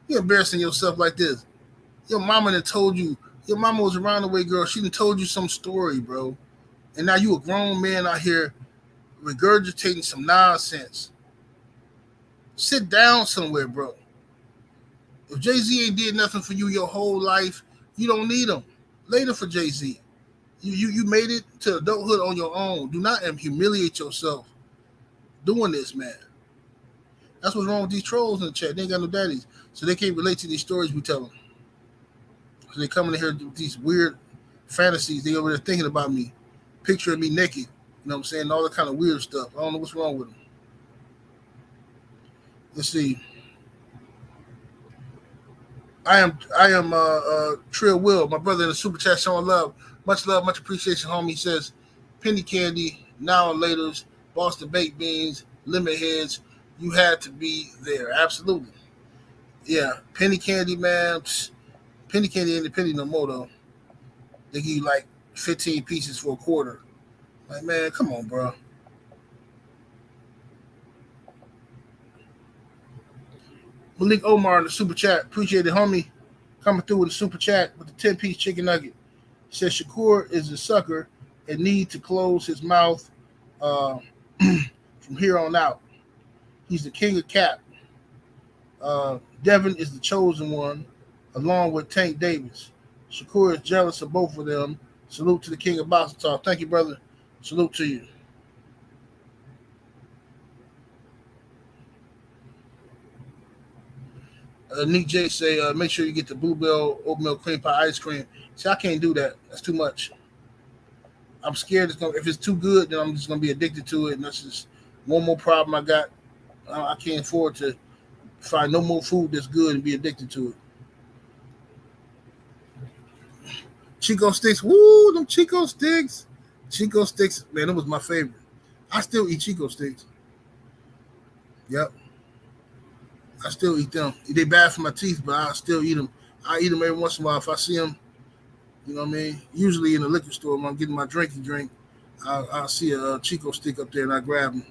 you're embarrassing yourself like this. Your mama done told you, your mama was around the way, girl. She done told you some story, bro. And now you a grown man out here regurgitating some nonsense. Sit down somewhere, bro. If Jay-Z ain't did nothing for you your whole life, you don't need him. Later for Jay-Z. You made it to adulthood on your own. Do not humiliate yourself doing this, man. That's what's wrong with these trolls in the chat. They ain't got no daddies. So they can't relate to these stories we tell them. So they come in here with these weird fantasies. They over there thinking about me. Picturing me naked. You know what I'm saying? All that kind of weird stuff. I don't know what's wrong with them. Let's see. I am Trill Will, my brother in the super chat showing love, much appreciation, homie. He says, penny candy, now and laters, Boston baked beans, lemon heads, you had to be there. Absolutely. Yeah, penny candy, man. Penny candy ain't a penny no more though. They give you like 15 pieces for a quarter. Like, man, come on, bro. Malik Omar in the super chat. Appreciate it, homie. Coming through with a super chat with the 10-piece chicken nugget. Says Shakur is a sucker and need to close his mouth from here on out. He's the king of cap. Devin is the chosen one, along with Tank Davis. Shakur is jealous of both of them. Salute to the king of boxing talk. Thank you, brother. Salute to you. Nick J say, make sure you get the Bluebell oatmeal cream pie ice cream. See, I can't do that. That's too much. I'm scared if it's too good, then I'm just gonna be addicted to it, and that's just one more problem I got. I can't afford to find no more food that's good and be addicted to it. Chico sticks, woo, them Chico sticks. Chico sticks, man, it was my favorite. I still eat Chico sticks. Yep. I still eat them. They bad for my teeth, but I still eat them. I eat them every once in a while. If I see them, you know what I mean? Usually in the liquor store when I'm getting my drink, I'll see a Chico stick up there and I grab them.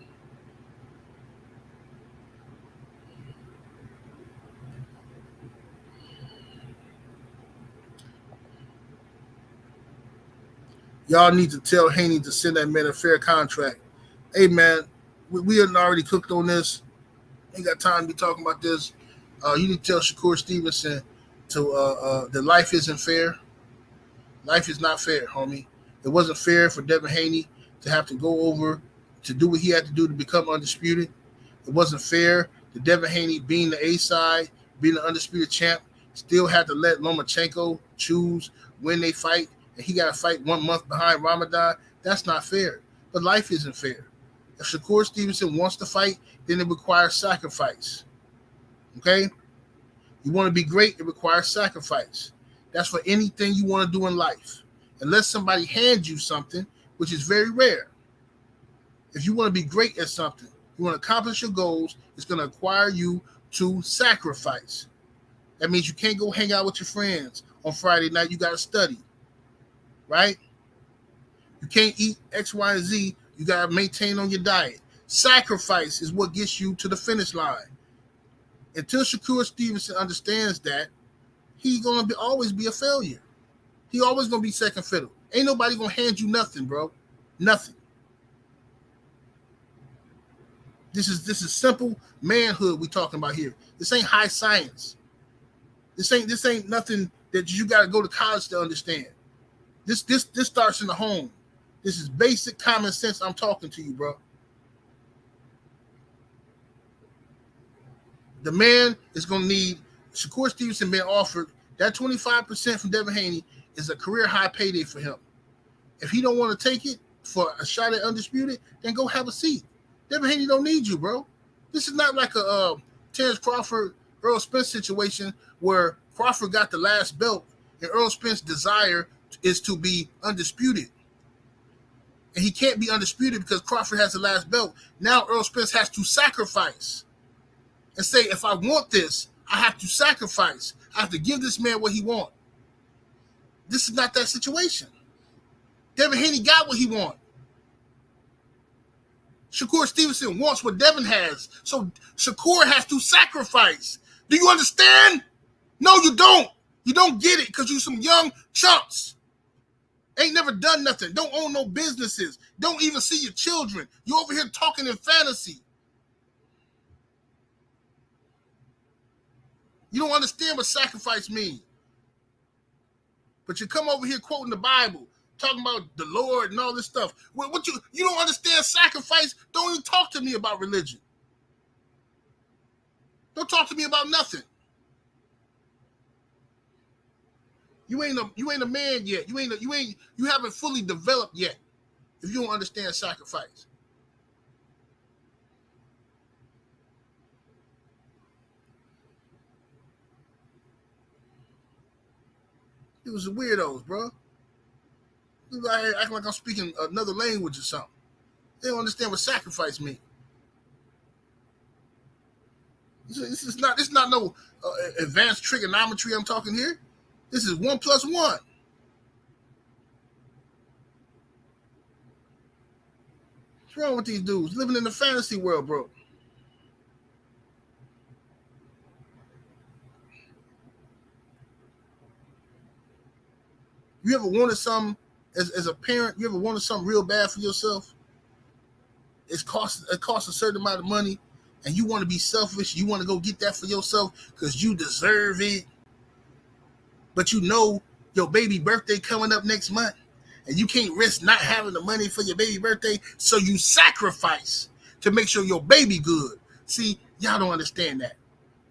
Y'all need to tell Haney to send that man a fair contract. Hey, man, we had already cooked on this. Ain't got time to be talking about this. You need to tell Shakur Stevenson that life isn't fair. Life is not fair, homie. It wasn't fair for Devin Haney to have to go over to do what he had to do to become undisputed. It wasn't fair that Devin Haney, being the A side, being the undisputed champ, still had to let Lomachenko choose when they fight, and he got to fight 1 month behind Ramadan. That's not fair. But life isn't fair. If Shakur Stevenson wants to fight, then it requires sacrifice. Okay? You want to be great, it requires sacrifice. That's for anything you want to do in life. Unless somebody hands you something, which is very rare. If you want to be great at something, you want to accomplish your goals, it's going to require you to sacrifice. That means you can't go hang out with your friends on Friday night. You got to study. Right? You can't eat X, Y, and Z. You got to maintain on your diet. Sacrifice is what gets you to the finish line. Until Shakur Stevenson understands that, he's going to always be a failure. He always going to be second fiddle. Ain't nobody going to hand you nothing, bro. Nothing. This is simple manhood we talking about here. This ain't high science. This ain't nothing that you got to go to college to understand. This starts in the home. This is basic common sense. I'm talking to you, bro. The man is going to need Shakur Stevenson being offered that 25% from Devin Haney is a career high payday for him. If he don't want to take it for a shot at Undisputed, then go have a seat. Devin Haney don't need you, bro. This is not like a Terrence Crawford, Earl Spence situation where Crawford got the last belt and Earl Spence's desire is to be undisputed. And he can't be undisputed because Crawford has the last belt. Now Earl Spence has to sacrifice and say, if I want this, I have to sacrifice. I have to give this man what he wants. This is not that situation. Devin Haney got what he wants. Shakur Stevenson wants what Devin has. So Shakur has to sacrifice. Do you understand? No, you don't. You don't get it because you some young chumps. Ain't never done nothing. Don't own no businesses. Don't even see your children. You over here talking in fantasy. You don't understand what sacrifice means. But you come over here quoting the Bible, talking about the Lord and all this stuff. What you don't understand sacrifice? Don't even talk to me about religion. Don't talk to me about nothing. You ain't a man yet. You haven't fully developed yet. If you don't understand sacrifice. It was weirdos, bro. Acting like I'm speaking another language or something. They don't understand what sacrifice means. This is not no advanced trigonometry I'm talking here. This is 1 + 1. What's wrong with these dudes living in the fantasy world, bro? You ever wanted something as a parent? You ever wanted something real bad for yourself? It costs a certain amount of money, and you want to be selfish. You want to go get that for yourself because you deserve it. But you know your baby birthday coming up next month, and you can't risk not having the money for your baby birthday, so you sacrifice to make sure your baby good. See, y'all don't understand that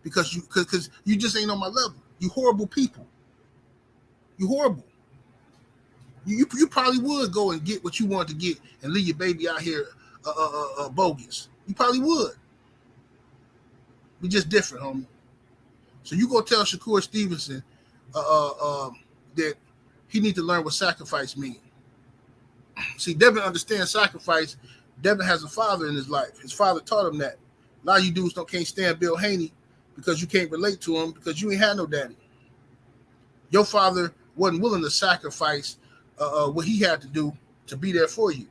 because you just ain't on my level. You horrible people. You horrible. You probably would go and get what you want to get and leave your baby out here bogus. You probably would. We just different, homie. So you go tell Shakur Stevenson that he need to learn what sacrifice means. See, Devin understands sacrifice. Devin has a father in his life. His father taught him that. A lot of you dudes can't stand Bill Haney because you can't relate to him because you ain't had no daddy. Your father wasn't willing to sacrifice what he had to do to be there for you.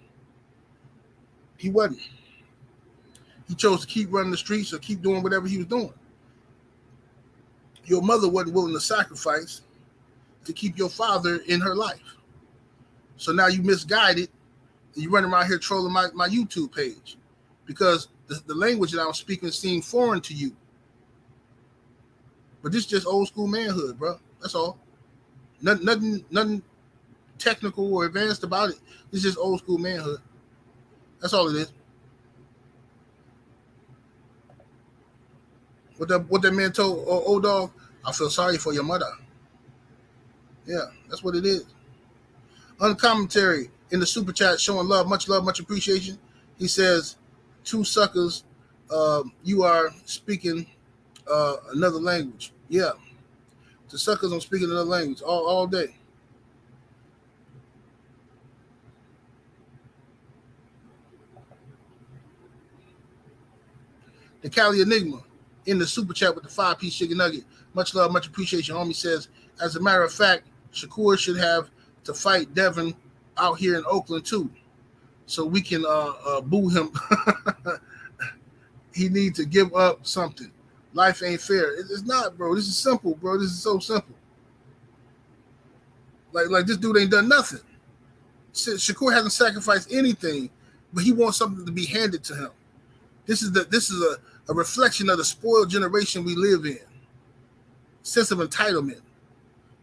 He wasn't. He chose to keep running the streets or keep doing whatever he was doing. Your mother wasn't willing to sacrifice to keep your father in her life. So now you misguided and you running around here trolling my YouTube page because the language that I'm speaking seems foreign to you. But this is just old school manhood, bro. That's all. Nothing technical or advanced about it. It's just old school manhood. That's all it is. What that man told old dog, I feel sorry for your mother. Yeah, that's what it is. Uncommentary in the super chat showing love, much appreciation. He says, 2 suckers, you are speaking another language. Yeah. The suckers, I'm speaking another language all day. The Cali Enigma in the super chat with the 5-piece chicken nugget. Much love, much appreciation. Homie says, as a matter of fact, Shakur should have to fight Devin out here in Oakland too, so we can boo him. He needs to give up something. Life ain't fair. It's not, bro. This is simple, bro. This is so simple. Like this dude ain't done nothing. Shakur hasn't sacrificed anything, but he wants something to be handed to him. This is a reflection of the spoiled generation we live in. sense of entitlement.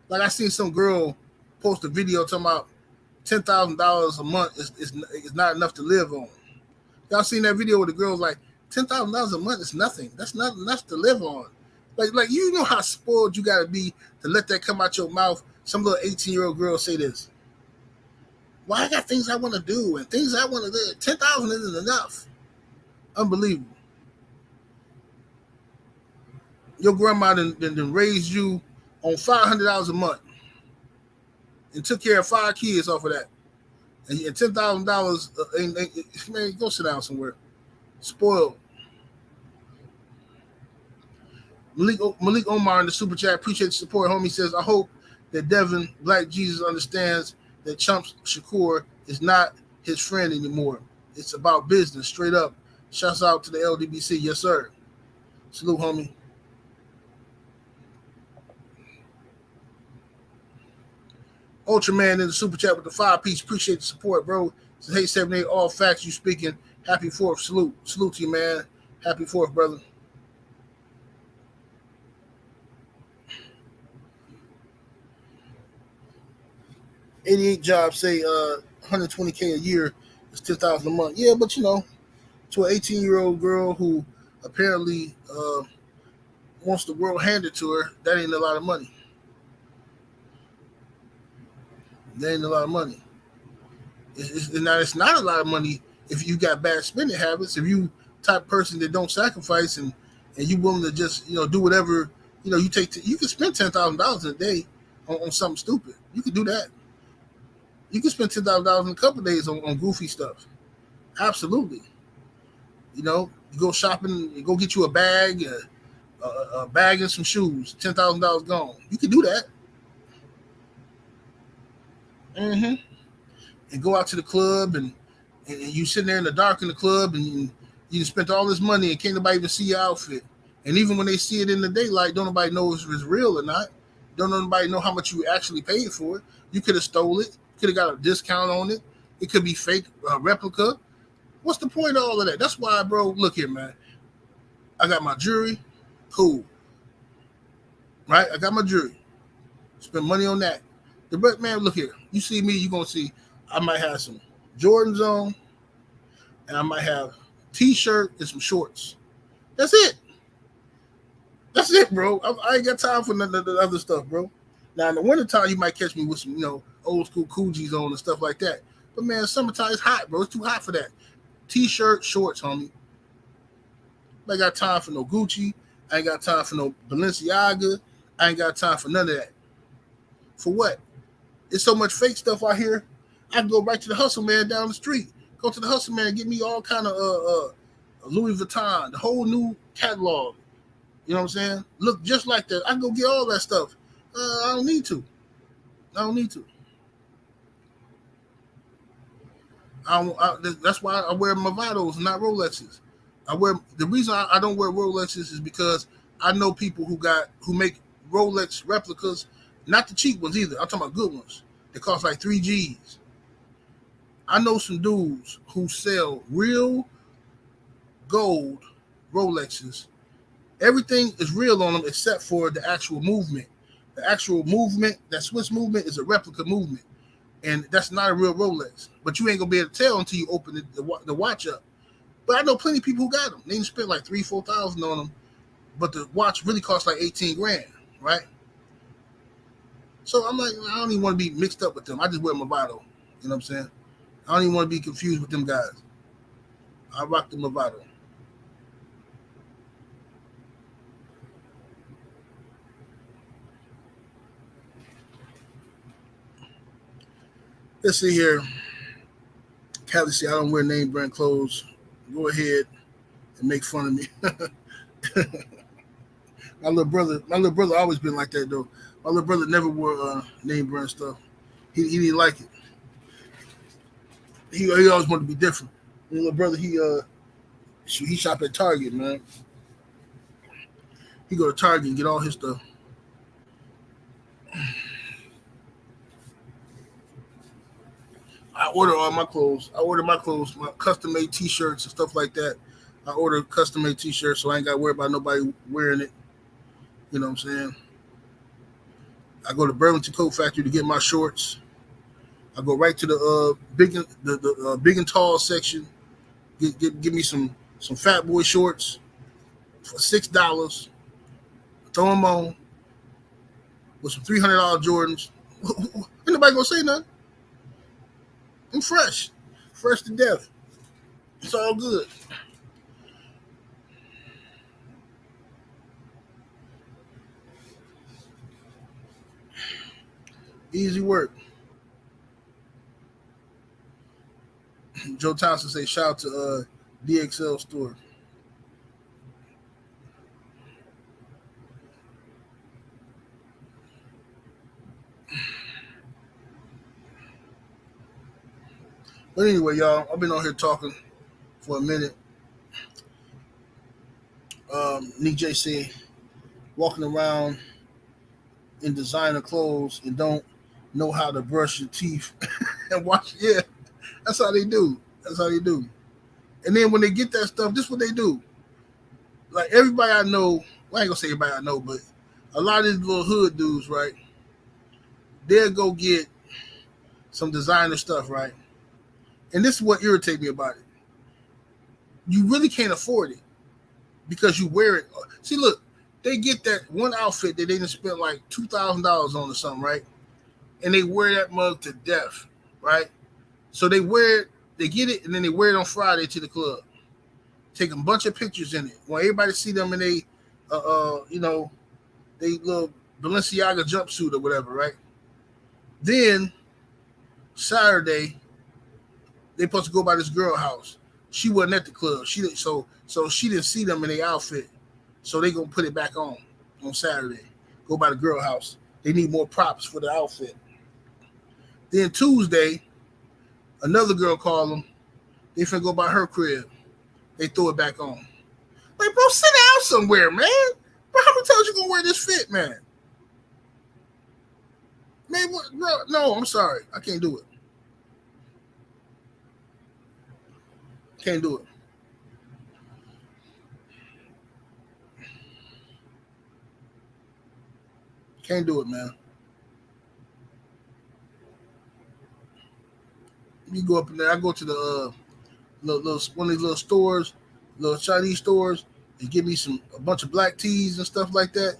Like I seen some girl post a video talking about $10,000 a month is not enough to live on. Y'all seen that video where the girl's like, $10,000 a month is nothing. That's not enough to live on. Like you know how spoiled you gotta be to let that come out your mouth. Some little 18-year-old girl say this. Well, I got things I want to do and things I want to do. 10,000 isn't enough. Unbelievable. Your grandma then raised you on $500 a month and took care of 5 kids off of that. And $10,000, man, go sit down somewhere. Spoiled. Malik Omar in the super chat, appreciate the support. Homie says, I hope that Devin Black Jesus understands that Chump Shakur is not his friend anymore. It's about business, straight up. Shouts out to the LDBC. Yes, sir. Salute, homie. Ultraman in the super chat with the 5-piece. Appreciate the support, bro. Says, hey, 78, all facts you speaking. Happy 4th. Salute. Salute to you, man. Happy 4th, brother. $88 jobs say $120K a year is $10,000 a month. Yeah, but you know, to an 18-year-old girl who apparently wants the world handed to her, that ain't a lot of money. That ain't a lot of money. It's not a lot of money if you got bad spending habits. If you type of person that don't sacrifice and you willing to just do whatever you take. You can spend $10,000 a day on something stupid. You can do that. You can spend $10,000 in a couple of days on goofy stuff. Absolutely. You go shopping, you go get you a bag and some shoes. $10,000 gone. You can do that. Mm-hmm. And go out to the club and you sitting there in the dark in the club and you spent all this money and can't nobody even see your outfit. And even when they see it in the daylight, don't nobody know if it's real or not. Don't nobody know how much you actually paid for it. You could have stole it. Could have got a discount on it. It could be fake replica. What's the point of all of that? That's why, bro, look here, man. I got my jewelry. Cool. Right? I got my jewelry. Spend money on that. The rest, man, look here. You see me, you're going to see I might have some Jordans on and I might have T-shirt and some shorts. That's it. That's it, bro. I ain't got time for none of the other stuff, bro. Now, in the wintertime, you might catch me with some, old school Coogis on and stuff like that. But, man, summertime is hot, bro. It's too hot for that. T-shirt, shorts, homie. I ain't got time for no Gucci. I ain't got time for no Balenciaga. I ain't got time for none of that. For what? There's so much fake stuff out here. I can go right to the Hustle Man down the street. Go to the Hustle Man and get me all kind of Louis Vuitton, the whole new catalog. You know what I'm saying? Look just like that. I can go get all that stuff. I don't need to. That's why I wear Movados, not Rolexes. The reason I don't wear Rolexes is because I know people who make Rolex replicas, not the cheap ones either. I'm talking about good ones. They cost like 3 G's. I know some dudes who sell real gold Rolexes. Everything is real on them except for the actual movement. The actual movement, that Swiss movement, is a replica movement. And that's not a real Rolex. But you ain't going to be able to tell until you open the watch up. But I know plenty of people who got them. They spent like $3,000-$4,000 on them. But the watch really costs like 18 grand, right? So I'm like, I don't even want to be mixed up with them. I just wear Movado. You know what I'm saying? I don't even want to be confused with them guys. I rock the Movado. Let's see here. Callie said, I don't wear name brand clothes. Go ahead and make fun of me. My little brother always been like that though. My little brother never wore name brand stuff. He didn't like it. He always wanted to be different. My little brother, he shop at Target, man. He go to Target and get all his stuff. I order all my clothes. My custom-made T-shirts and stuff like that. I order custom-made T-shirts so I ain't got to worry about nobody wearing it. You know what I'm saying? I go to Burlington Coat Factory to get my shorts. I go right to the big and tall section. Give me some fat boy shorts for $6. Throw them on with some $300 Jordans. Ain't nobody gonna say nothing. I'm fresh to death. It's all good. Easy work. Joe Thompson say shout out to DXL store. But anyway, y'all, I've been on here talking for a minute. Nick J say walking around in designer clothes and don't know how to brush your teeth and wash. Yeah, that's how they do. And then when they get that stuff, this is what they do. Like everybody I know, well, I ain't gonna say everybody I know, but a lot of these little hood dudes, right? They'll go get some designer stuff, right? And this is what irritates me about it. You really can't afford it because you wear it. See, look, they get that one outfit that they didn't spend like $2,000 on or something, right? And they wear that mug to death, right? So they wear it, they get it, and then they wear it on Friday to the club. Take a bunch of pictures in it. Want everybody to see them in they little Balenciaga jumpsuit or whatever, right? Then Saturday, they supposed to go by this girl house. She wasn't at the club. So she didn't see them in their outfit. So they gonna put it back on Saturday. Go by the girl house. They need more props for the outfit. Then Tuesday, another girl called them. They finna go by her crib. They throw it back on. Like, bro, sit down somewhere, man. Bro, how many times you gonna wear this fit, man? Man, what? No, I'm sorry. I can't do it. Can't do it. Can't do it, man. You go up in there. I go to the little one of these little stores, little Chinese stores, and give me a bunch of black teas and stuff like that.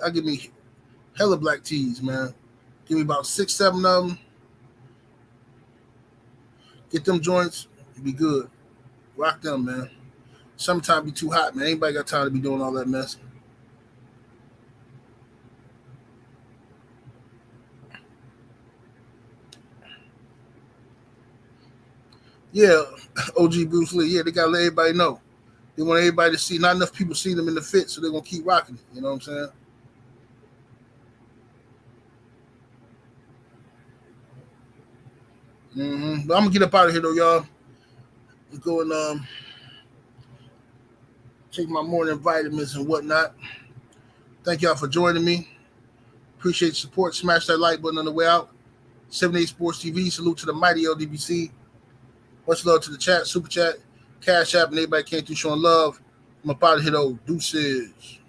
I give me hella black teas, man. Give me about 6, 7 of them. Get them joints, be good. Rock them, man. Summertime be too hot, man. Anybody got time to be doing all that mess? Yeah, OG Bruce Lee. Yeah, they gotta let everybody know. They want everybody to see. Not enough people see them in the fit, so they're gonna keep rocking it. You know what I'm saying? But I'm gonna get up out of here though, y'all. I'm go and take my morning vitamins and whatnot. Thank y'all for joining me. Appreciate the support. Smash that like button on the way out. 78 Sports TV. Salute to the mighty LDBC. Much love to the chat, super chat, cash app, and everybody came through showing love. I'm up out of here though. Deuces.